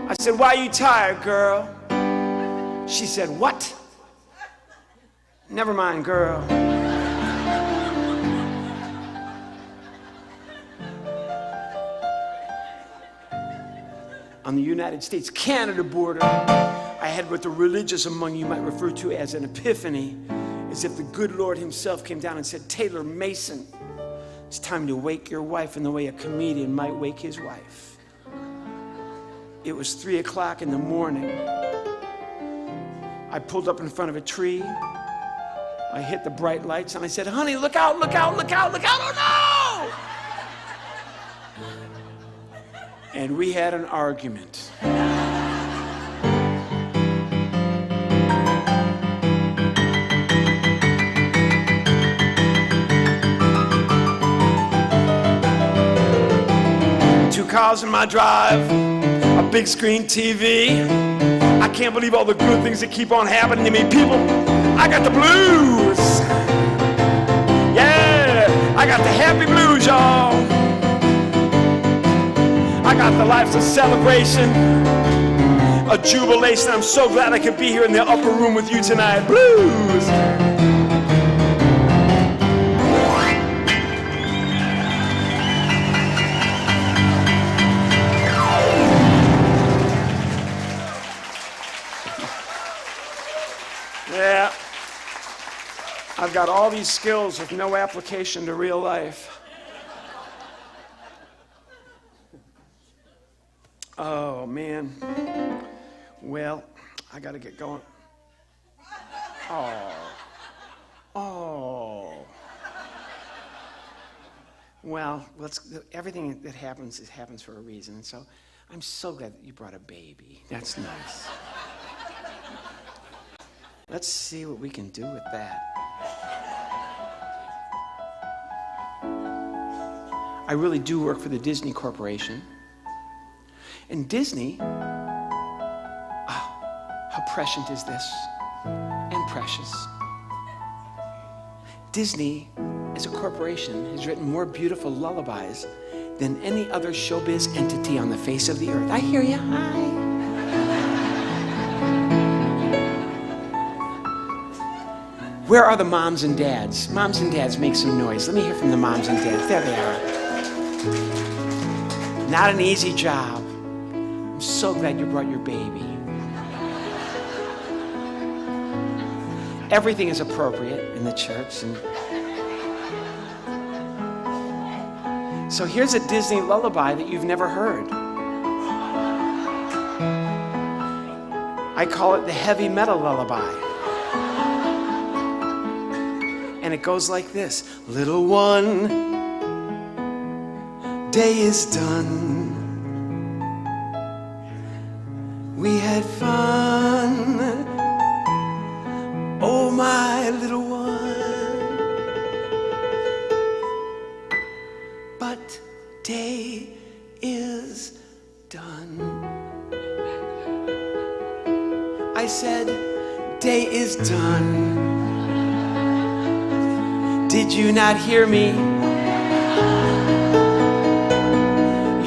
I said, why are you tired, girl? She said, what? Never mind, girl. On the United States-Canada border, I had what the religious among you might refer to as an epiphany, as if the good Lord himself came down and said, Taylor Mason, it's time to wake your wife in the way a comedian might wake his wife. It was 3 o'clock in the morning. I pulled up in front of a tree. I hit the bright lights and I said, honey, look out, look out, look out, look out, oh no! And we had an argument. Two cars in my drive, a big screen TV. I can't believe all the good things that keep on happening to me. People, I got the blues. Yeah, I got the happy blues, y'all. I got the life's a celebration, a jubilation. I'm so glad I could be here in the upper room with you tonight. Blues. Yeah, I've got all these skills with no application to real life. Oh, man. Well, I got to get going. Oh. Well, everything that happens happens for a reason. So I'm so glad that you brought a baby. That's nice. Let's see what we can do with that. I really do work for the Disney Corporation. And Disney, how prescient is this? And precious. Disney, as a corporation, has written more beautiful lullabies than any other showbiz entity on the face of the earth. I hear you. Hi. Where are the moms and dads? Moms and dads, make some noise. Let me hear from the moms and dads. There they are. Not an easy job. I'm so glad you brought your baby. Everything is appropriate in the church. And so here's a Disney lullaby that you've never heard. I call it the heavy metal lullaby. And it goes like this. Little one, day is done. We had fun. Oh, my little one. But day is done. I said, day is done. Did you not hear me?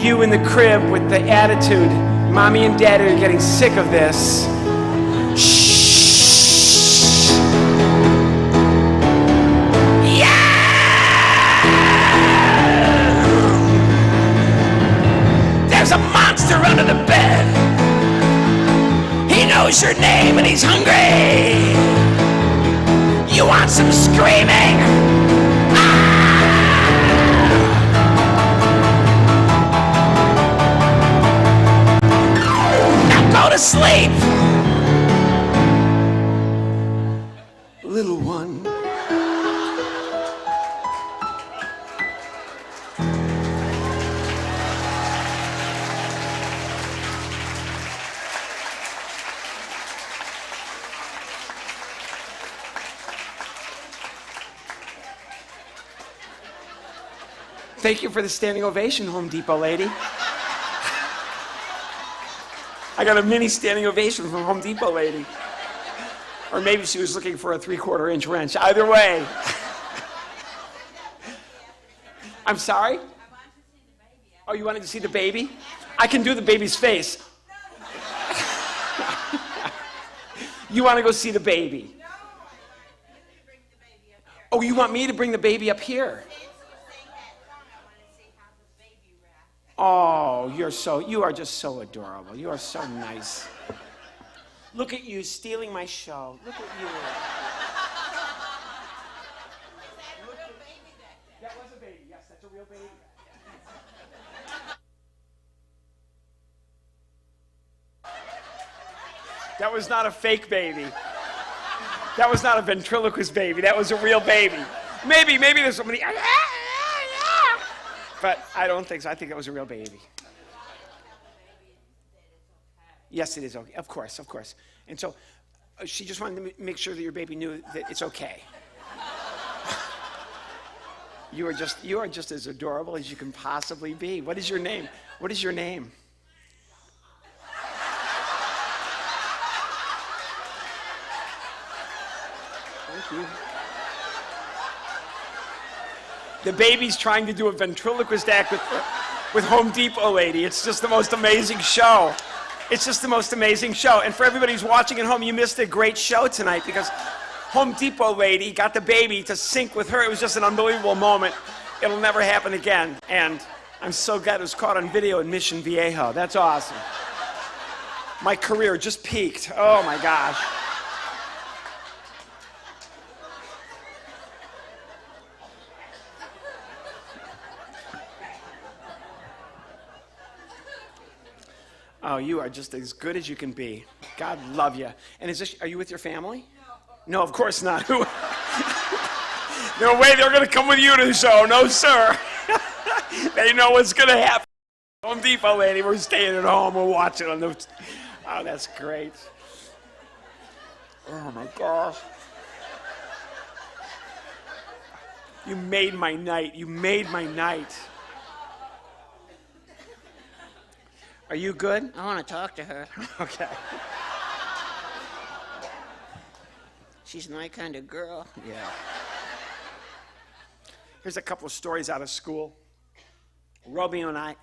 You in the crib with the attitude. Mommy and Daddy are getting sick of this. Shh. There's a monster under the bed. He knows your name and he's hungry. You want some screaming? Now go to sleep, little one. Thank you for the standing ovation, Home Depot lady. I got a mini standing ovation from Home Depot lady. Or maybe she was looking for a 3/4-inch wrench. Either way. I'm sorry? Oh, you wanted to see the baby? I can do the baby's face. You want to go see the baby? Oh, you want me to bring the baby up here? Oh, you are just so adorable. You are so nice. Look at you stealing my show. Look at you. That was a baby. Yes, that's a real baby. That was not a fake baby. That was not a ventriloquist baby. That was a real baby. Maybe there's somebody. But I don't think so. I think it was a real baby. Yes, it is okay. Of course. And so she just wanted to make sure that your baby knew that it's okay. You are just as adorable as you can possibly be. What is your name? What is your name? Thank you. The baby's trying to do a ventriloquist act with Home Depot lady. It's just the most amazing show. It's just the most amazing show. And for everybody who's watching at home, you missed a great show tonight because Home Depot lady got the baby to sync with her. It was just an unbelievable moment. It'll never happen again. And I'm so glad it was caught on video in Mission Viejo. That's awesome. My career just peaked. Oh my gosh. Oh, you are just as good as you can be. God love you. And are you with your family? No, of course not. No way they're going to come with you to the show. No, sir. They know what's going to happen. Home Depot lady, we're staying at home. We're watching on the... Oh, that's great. Oh, my gosh. You made my night. You made my night. Are you good? I want to talk to her. Okay. She's my kind of girl. Yeah. Here's a couple of stories out of school. Romeo and I,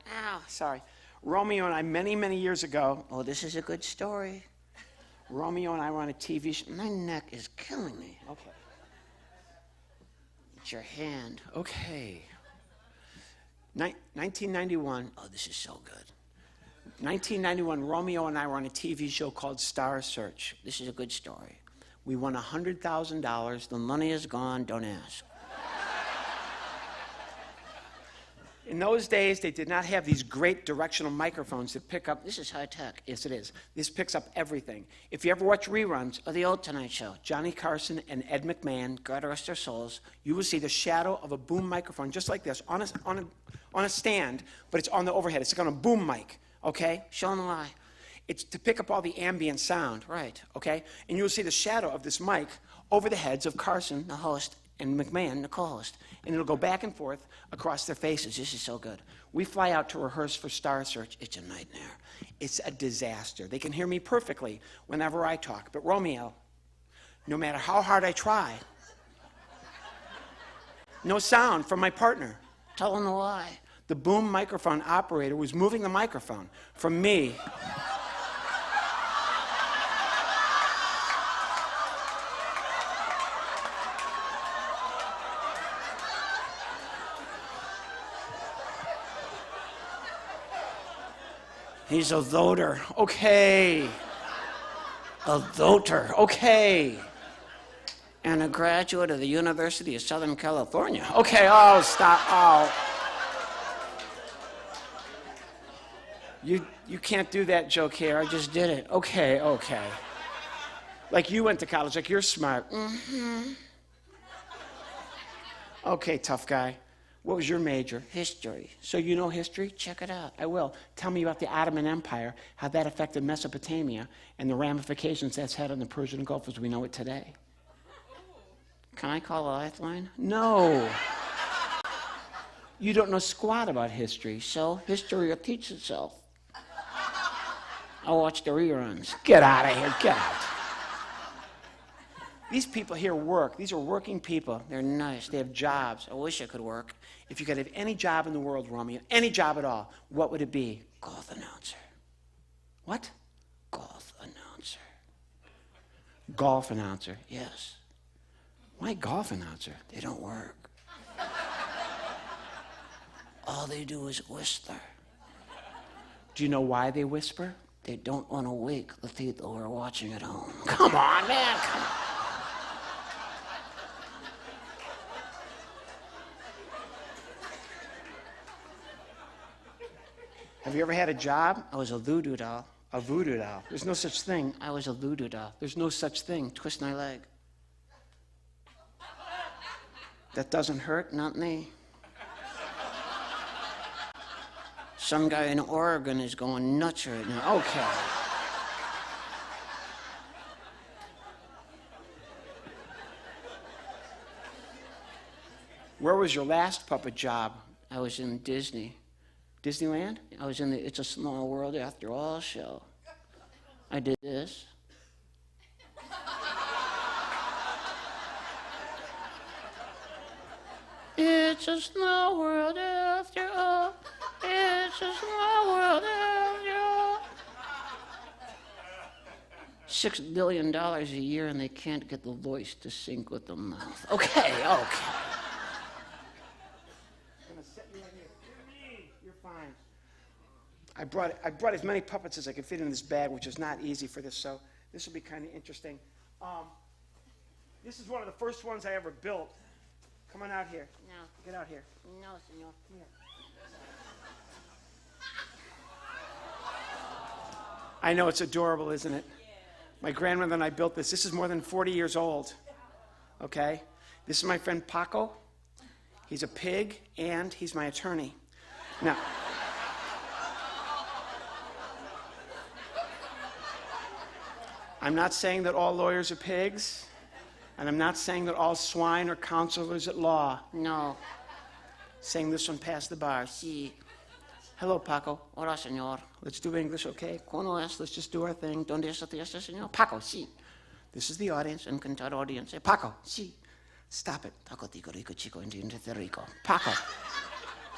many, many years ago, oh, this is a good story. Romeo and I were on a TV show. My neck is killing me. Okay. It's your hand. Okay. 1991. Oh, this is so good. 1991, Romeo and I were on a TV show called Star Search. This is a good story. We won $100,000. The money is gone. Don't ask. In those days, they did not have these great directional microphones that pick up. This is high tech. Yes, it is. This picks up everything. If you ever watch reruns of The Old Tonight Show, Johnny Carson and Ed McMahon, God rest their souls, you will see the shadow of a boom microphone just like this on a stand, but it's on the overhead. It's like on a boom mic, okay? Show them why. It's to pick up all the ambient sound, right, okay? And you'll see the shadow of this mic over the heads of Carson, the host, and McMahon, the co-host. And it'll go back and forth across their faces. This is so good. We fly out to rehearse for Star Search. It's a nightmare. It's a disaster. They can hear me perfectly whenever I talk. But Romeo, no matter how hard I try, no sound from my partner. Tell them why. The boom microphone operator was moving the microphone from me. He's a voter. Okay. A voter. Okay. And a graduate of the University of Southern California. Okay, oh, stop. Oh. You can't do that joke here. I just did it. Okay, okay. Like you went to college, like you're smart. Mm-hmm. Okay, tough guy. What was your major? History. So you know history? Check it out. I will. Tell me about the Ottoman Empire, how that affected Mesopotamia, and the ramifications that's had on the Persian Gulf as we know it today. Can I call a lifeline? No. You don't know squat about history, so history will teach itself. I'll watch the reruns. Get out of here. Get out. These people here work. These are working people. They're nice. They have jobs. I wish I could work. If you could have any job in the world, Romeo, any job at all, what would it be? Golf announcer. What? Golf announcer. Golf announcer, yes. Why golf announcer? They don't work. All they do is whisper. Do you know why they whisper? They don't want to wake the people who are watching at home. Come on, man, come on. Have you ever had a job? I was a voodoo doll. A voodoo doll. There's no such thing. I was a voodoo doll. There's no such thing. Twist my leg. That doesn't hurt? Not me. Some guy in Oregon is going nuts right now. Okay. Where was your last puppet job? I was in Disney. Disneyland? I was in the It's a Small World After All show. I did this. It's a small world after all. It's a small world after all. $6 billion a year, and they can't get the voice to sync with the mouth. Okay, okay. I'm gonna set you right here. You're fine. I brought as many puppets as I could fit in this bag, which is not easy for this, so this will be kind of interesting. This is one of the first ones I ever built. Come on out here. No. Get out here. No, senor. Come here. I know, it's adorable, isn't it? Yeah. My grandmother and I built this. This is more than 40 years old. Okay? This is my friend Paco. He's a pig, and he's my attorney. Now, I'm not saying that all lawyers are pigs, and I'm not saying that all swine are counselors at law. No. Saying this one past the bar. Si. Hello, Paco. Hola, señor. Let's do English, okay? ¿Cómo es? Let's just do our thing. ¿Dónde está tu señor? Paco, si. This is the audience, encantado audience. Paco, si. Stop it. Taco, tico, rico, chico, entiende rico. Paco,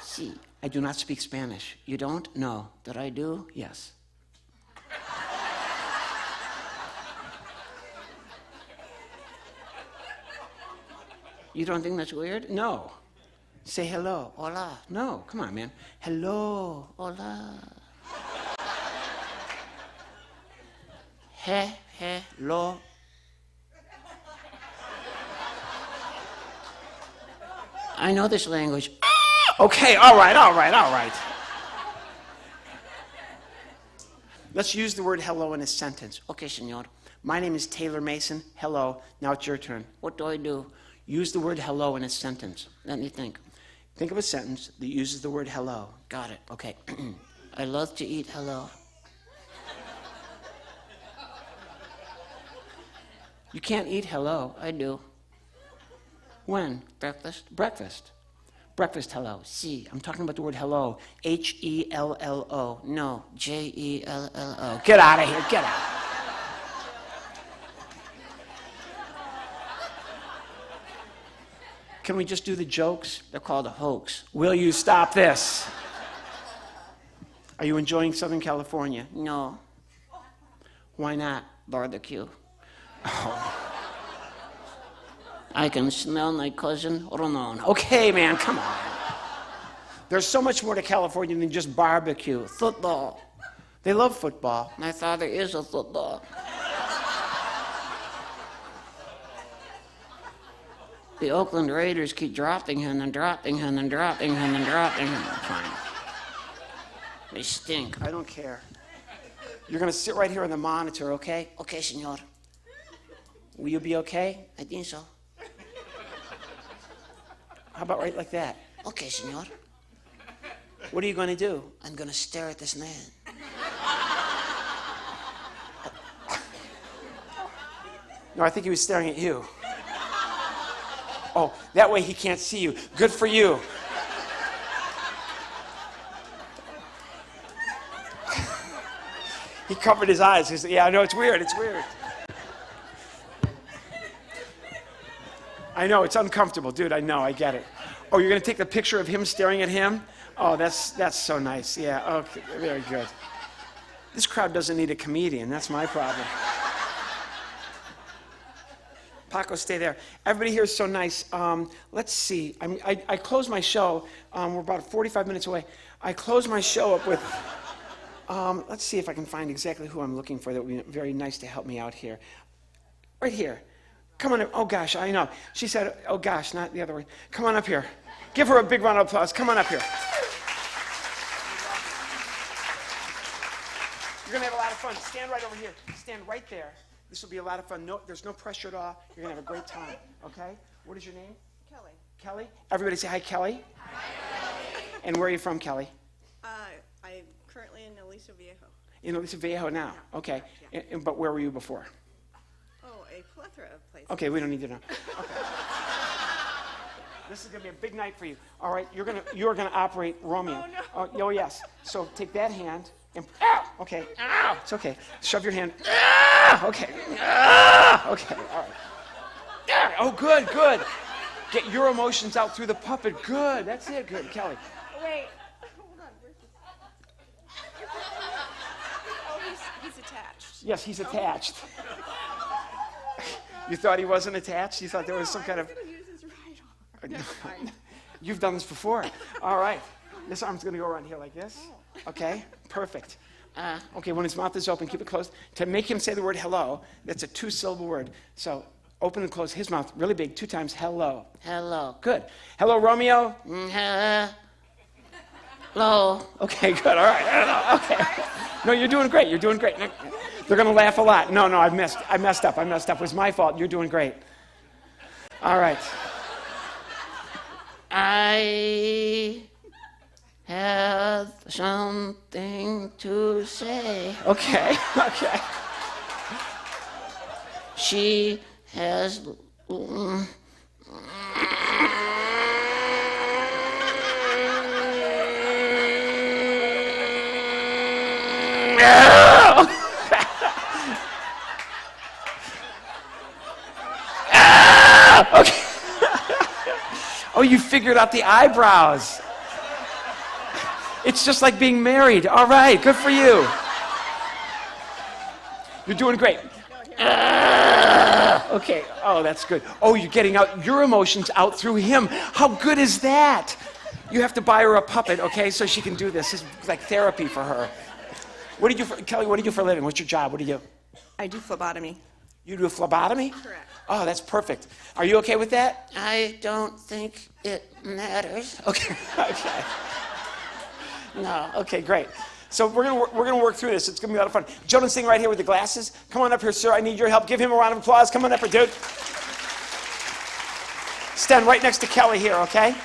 si. I do not speak Spanish. You don't? No. That I do? Yes. You don't think that's weird? No. Say hello, hola. No, come on, man. Hello, hola. Hello. I know this language. Okay, all right. Let's use the word hello in a sentence. Okay, senor. My name is Taylor Mason. Hello. Now it's your turn. What do I do? Use the word hello in a sentence. Let me think. Think of a sentence that uses the word hello. Got it. Okay. I love to eat hello. You can't eat hello. I do. When? Breakfast? Breakfast. Breakfast hello. Si. I'm talking about the word hello. H-E-L-L-O. No. J-E-L-L-O. Get out of here. Get out. Can we just do the jokes? They're called a hoax. Will you stop this? Are you enjoying Southern California? No. Why not? Barbecue. Oh. I can smell my cousin Ramon. Okay, man, come on. There's so much more to California than just barbecue. Football. They love football. My father is a football. The Oakland Raiders keep dropping him and dropping him and dropping him and dropping him. Fine. They stink. I don't care. You're going to sit right here on the monitor, okay? Okay, senor. Will you be okay? I think so. How about right like that? Okay, senor. What are you going to do? I'm going to stare at this man. No, I think he was staring at you. Oh, that way he can't see you. Good for you. He covered his eyes. He said, yeah, I know, it's weird. It's weird. I know, it's uncomfortable. Dude, I know, I get it. Oh, you're going to take the picture of him staring at him? Oh, that's so nice. Yeah, okay, very good. This crowd doesn't need a comedian. That's my problem. Paco, stay there. Everybody here is so nice. Let's see. I close my show. We're about 45 minutes away. I close my show up with, let's see if I can find exactly who I'm looking for. That would be very nice to help me out here. Right here. Come on up. Oh, gosh, I know. She said, oh, gosh, not the other way. Come on up here. Give her a big round of applause. Come on up here. You're going to have a lot of fun. Stand right over here. Stand right there. This will be a lot of fun. No, there's no pressure at all. You're going to have a great time, okay? What is your name? Kelly. Kelly? Everybody say hi, Kelly. Hi, Kelly. And where are you from, Kelly? I'm currently in Aliso Viejo. In Aliso Viejo now? Okay. Yeah. But where were you before? Oh, a plethora of places. Okay, we don't need to know. Okay. This is going to be a big night for you. All right, you're going to operate Romeo. Oh, no. Oh, yes. So take that hand and, ow, okay, ow, it's okay. Shove your hand, ah, okay, ah, okay, all right. Ah, oh, good, good. Get your emotions out through the puppet. Good, that's it, good, Kelly. Wait, hold on, where's this? Oh, he's attached. Yes, he's attached. You thought he wasn't attached? You thought there was some kind of... I was going to use his right arm. Never mind. You've done this before. All right. This arm's going to go around here like this. Okay? Perfect. Okay, when his mouth is open, keep it closed. To make him say the word hello, that's a two-syllable word. So open and close his mouth really big 2 times. Hello. Hello. Good. Hello, Romeo. Hello. Okay, good. All right. Hello. Okay. No, you're doing great. You're doing great. They're going to laugh a lot. No, I messed up. It was my fault. You're doing great. All right. I have something to say. Okay. She has... Oh, you figured out the eyebrows. It's just like being married. All right, good for you. You're doing great. Okay, oh, that's good. Oh, you're getting out your emotions out through him. How good is that? You have to buy her a puppet, okay, so she can do this. It's like therapy for her. What do you do Kelly, what do you do for a living? What's your job? What do you do? I do phlebotomy. You do a phlebotomy? Correct. Oh, that's perfect. Are you okay with that? I don't think it matters. Okay, okay. No, okay, great. So we're gonna work through this. It's gonna be a lot of fun. Gentleman sitting right here with the glasses. Come on up here, sir. I need your help. Give him a round of applause. Come on up here, dude. Stand right next to Kelly here, okay?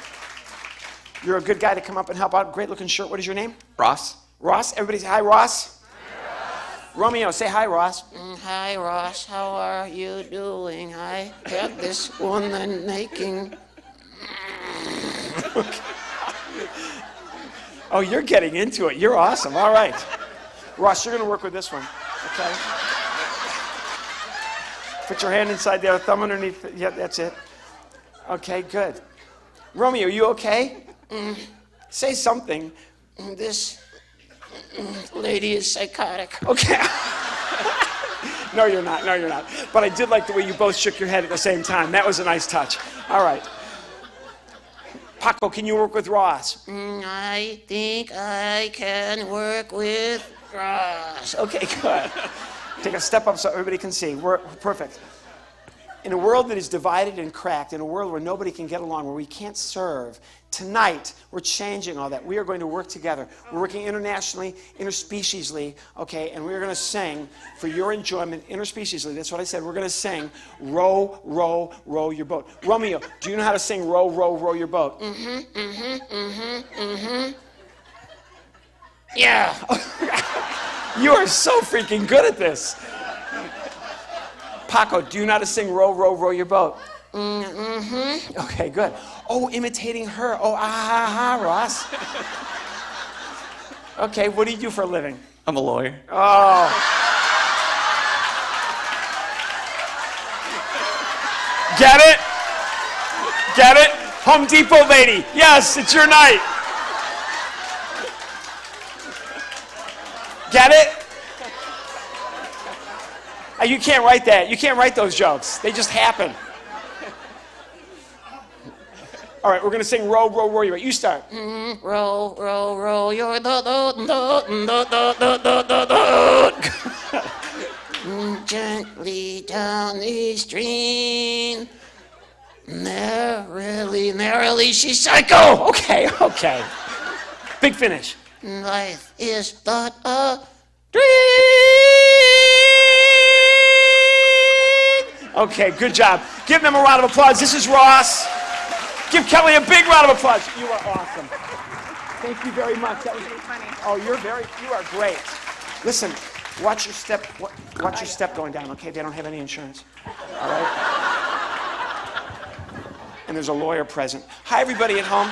You're a good guy to come up and help out. Great looking shirt. What is your name? Ross. Ross. Everybody say hi, Ross. Hi, Ross. Romeo, say hi, Ross. Hi, Ross. How are you doing? I had this woman making. Oh, you're getting into it. You're awesome. All right. Ross, you're going to work with this one. Okay? Put your hand inside there, thumb underneath. Yeah, that's it. Okay, good. Romeo, you okay? Say something. This lady is psychotic. Okay. No, you're not. No, you're not. But I did like the way you both shook your head at the same time. That was a nice touch. All right. Paco, can you work with Ross? I think I can work with Ross. Okay, good. Take a step up so everybody can see. We're perfect. In a world that is divided and cracked, in a world where nobody can get along, where we can't serve, tonight we're changing all that. We are going to work together. We're working internationally, interspeciesly, okay, and we're going to sing for your enjoyment interspeciesly. That's what I said. We're going to sing Row, Row, Row Your Boat. Romeo, do you know how to sing Row, Row, Row Your Boat? Yeah. You are so freaking good at this. Paco, do you know how to sing Row, Row, Row Your Boat? Okay, good. Oh, imitating her. Oh, Ross. Okay, what do you do for a living? I'm a lawyer. Oh. Get it? Get it? Home Depot lady. Yes, it's your night. Get it? You can't write that. You can't write those jokes. They just happen. All right, we're going to sing Row, Row, Row Your Boat. You start. Row, row, row your boat. Gently down the stream. Merrily, merrily, she's psycho. Okay, okay. Big finish. Life is but a dream. Okay, good job. Give them a round of applause. This is Ross. Give Kelly a big round of applause. You are awesome. Thank you very much. That was funny. Oh, you are great. Listen, watch your step. Watch your step going down. Okay, they don't have any insurance. All right. And there's a lawyer present. Hi, everybody at home.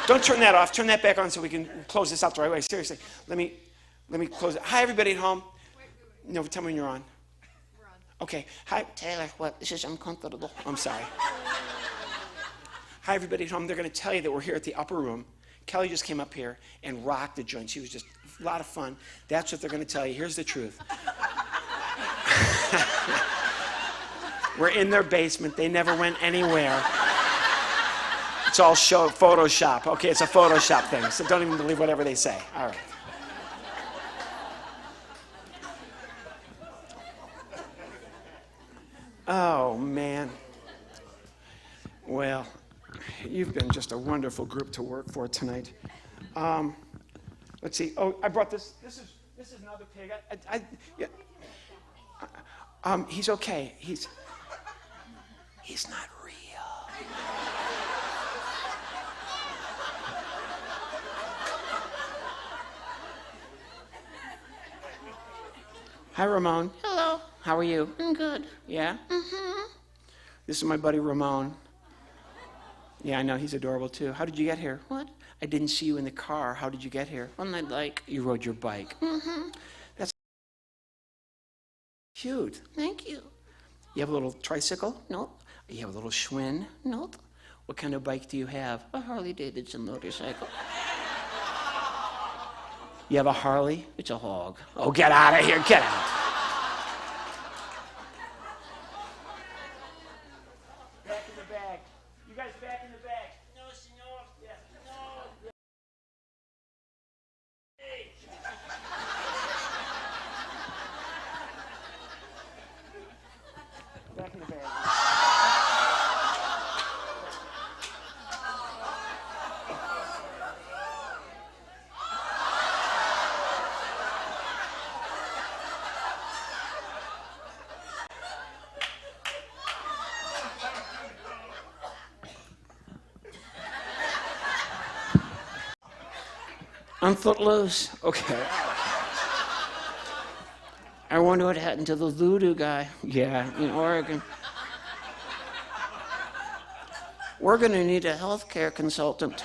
Don't turn that off. Turn that back on so we can close this out the right way. Seriously, let me close it. Hi, everybody at home. No, tell me when you're on. Okay. Hi, Taylor, what? This is uncomfortable. I'm sorry. Hi, everybody at home. They're going to tell you that we're here at the upper room. Kelly just came up here and rocked the joint. She was just a lot of fun. That's what they're going to tell you. Here's the truth. We're in their basement. They never went anywhere. It's all Photoshop. Okay, it's a Photoshop thing. So don't even believe whatever they say. All right. Oh, man. Well, you've been just a wonderful group to work for tonight. Let's see. Oh, I brought this. This is another pig. Yeah. He's okay. He's not real. Hi, Ramon. Hello. How are you? I'm good. Yeah? This is my buddy Ramon. Yeah, I know. He's adorable, too. How did you get here? What? I didn't see you in the car. How did you get here? On my bike. You rode your bike. That's cute. Thank you. You have a little tricycle? Nope. You have a little Schwinn? Nope. What kind of bike do you have? A Harley Davidson motorcycle. You have a Harley? It's a hog. Oh, get out of here, get out. Back in the bag. You guys back in the bag. No, senor. Yes, no. Hey. Back in the bag. I'm footloose. Okay. I wonder what happened to the voodoo guy Yeah. in Oregon. We're going to need a healthcare consultant.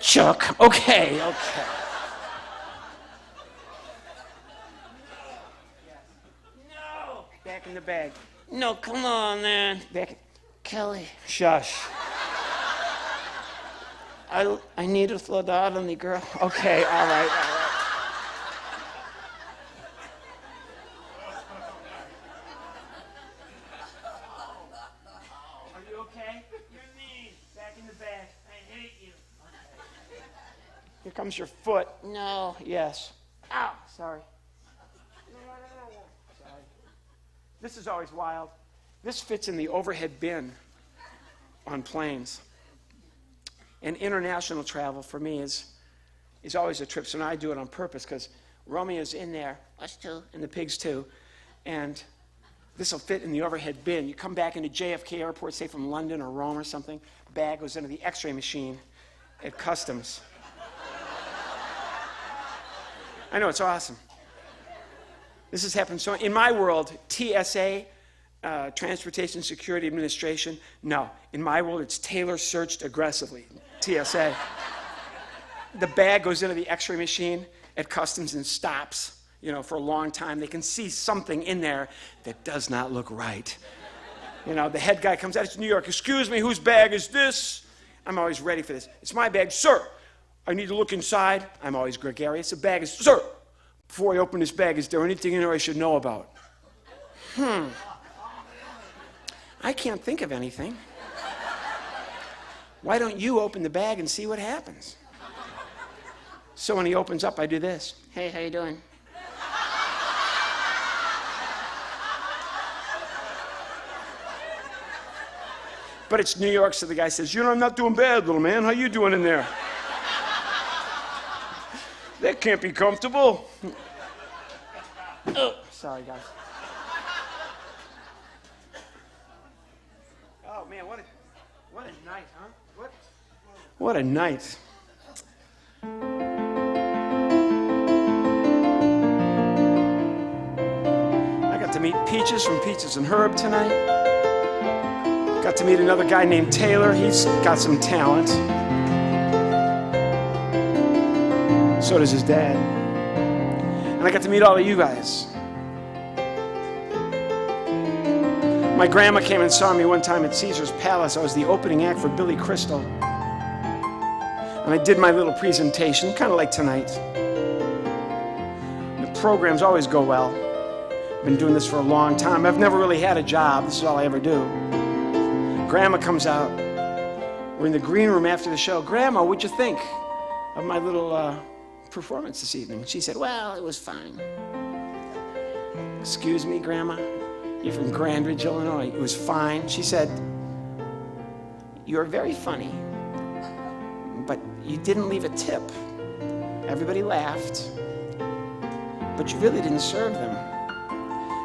Chuck. Okay. No. Back in the bag. No, come on, man. Back. Kelly, Shush. I need a phlebotomy, girl. Okay. All right. Are you okay? You're mean. Back in the bag. I hate you. Okay. Here comes your foot. No. Yes. Ow. Sorry. Sorry. This is always wild. This fits in the overhead bin on planes. And international travel for me is always a trip. So now I do it on purpose because Romeo's in there, Us too. and the pigs too. And this will fit in the overhead bin. You come back into JFK Airport, say from London or Rome or something, bag goes into the x-ray machine at customs. I know, it's awesome. This has happened so in my world, TSA, Transportation Security Administration, no. In my world, it's Taylor searched aggressively, TSA. The bag goes into the x-ray machine at customs and stops, for a long time. They can see something in there that does not look right. The head guy comes out, it's New York, excuse me, whose bag is this? I'm always ready for this. It's my bag, sir. I need to look inside. I'm always gregarious. The bag is, sir, before I open this bag, is there anything in there I should know about? I can't think of anything. Why don't you open the bag and see what happens? So when he opens up, I do this. Hey, how you doing? But it's New York, so the guy says, I'm not doing bad, little man. How you doing in there? That can't be comfortable. Oh, sorry, guys. Oh, man, what a night, huh? What a night. I got to meet Peaches from Peaches and Herb tonight. Got to meet another guy named Taylor. He's got some talent. So does his dad. And I got to meet all of you guys. My grandma came and saw me one time at Caesar's Palace. I was the opening act for Billy Crystal. And I did my little presentation, kind of like tonight. The programs always go well. I've been doing this for a long time. I've never really had a job. This is all I ever do. Grandma comes out. We're in the green room after the show. Grandma, what'd you think of my little performance this evening? She said, well, it was fine. Excuse me, Grandma? You're from Grand Ridge, Illinois. It was fine. She said, you're very funny, but you didn't leave a tip. Everybody laughed, but you really didn't serve them.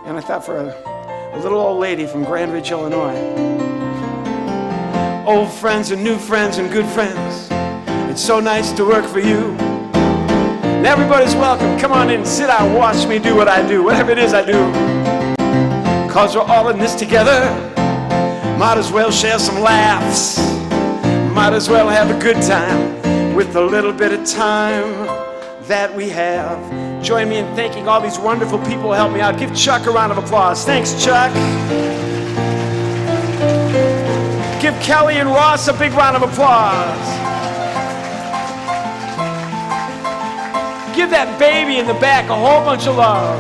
And I thought, for a little old lady from Grand Ridge, Illinois, old friends and new friends and good friends, it's so nice to work for you. And everybody's welcome. Come on in, sit down, watch me do what I do, whatever it is I do. Cause we're all in this together. Might as well share some laughs. Might as well have a good time with the little bit of time that we have. join me in thanking all these wonderful people who helped me out. Give Chuck a round of applause. Thanks, Chuck. Give Kelly and Ross a big round of applause. Give that baby in the back a whole bunch of love.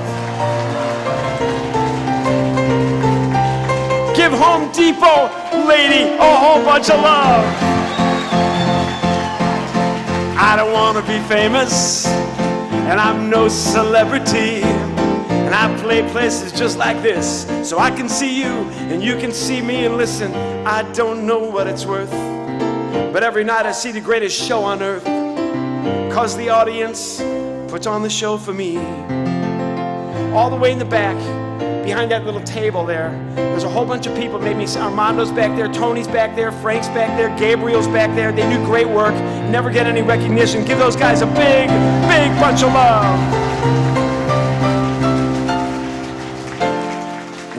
Give Home Depot lady a whole bunch of love. I don't want to be famous, and I'm no celebrity, and I play places just like this, so I can see you, and you can see me, and listen, I don't know what it's worth, but every night I see the greatest show on earth, 'cause the audience puts on the show for me. All the way in the back, behind that little table there's a whole bunch of people. Maybe Armando's back there, Tony's back there, Frank's back there, Gabriel's back there. They do great work, never get any recognition. Give those guys a big, big bunch of love.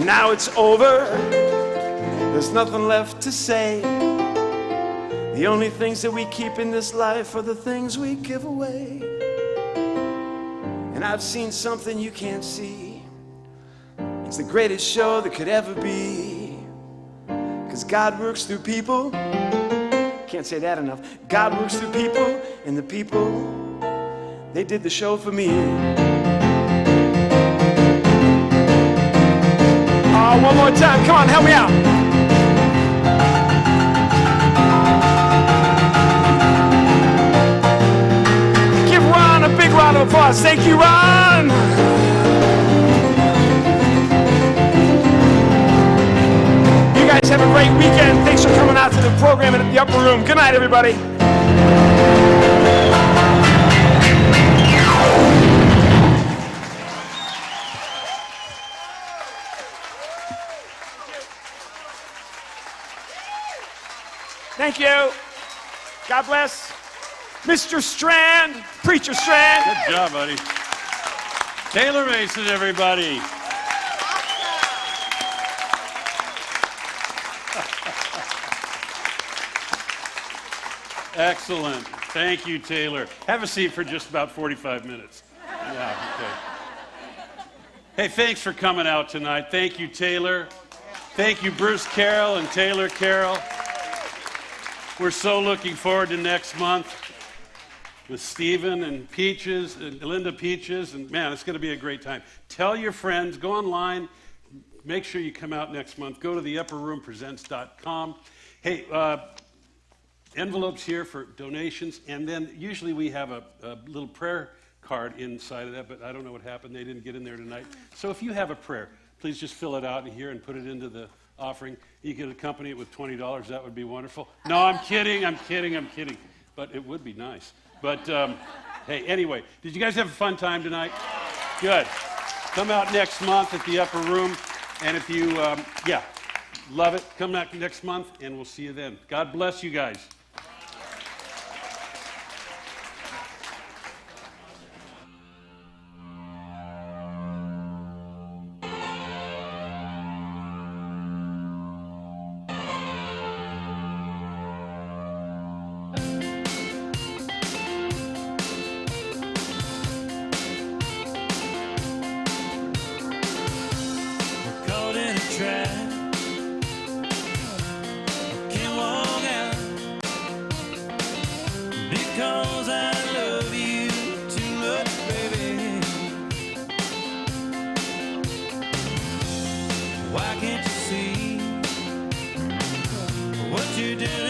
Now it's over, there's nothing left to say. The only things that we keep in this life are the things we give away. And I've seen something you can't see. It's the greatest show that could ever be. 'Cause God works through people. Can't say that enough. God works through people, and the people, they did the show for me. Oh, one more time. Come on, help me out. Give Ron a big round of applause. Thank you, Ron. You guys have a great weekend. Thanks for coming out to the program at the Upper Room. Good night, everybody. Thank you. God bless. Mr. Strand, Preacher Strand. Good job, buddy. Taylor Mason, everybody. Excellent. Thank you, Taylor. Have a seat for just about 45 minutes. Yeah, okay. Hey, thanks for coming out tonight. Thank you, Taylor. Thank you, Bruce Carroll and Taylor Carroll. We're so looking forward to next month with Stephen and Peaches and Linda Peaches. And man, it's going to be a great time. Tell your friends, go online, make sure you come out next month. Go to theupperroompresents.com. Hey, envelopes here for donations, and then usually we have a little prayer card inside of that, but I don't know what happened. They didn't get in there tonight. So if you have a prayer, please just fill it out in here and put it into the offering. You can accompany it with $20. That would be wonderful. No, I'm kidding. I'm kidding. But it would be nice. But hey, anyway, did you guys have a fun time tonight? Good. Come out next month at the Upper Room, and if you, love it, come back next month, and we'll see you then. God bless you guys. Caught in a trap. Can't walk out because I love you too much, baby. Why can't you see what you're doing?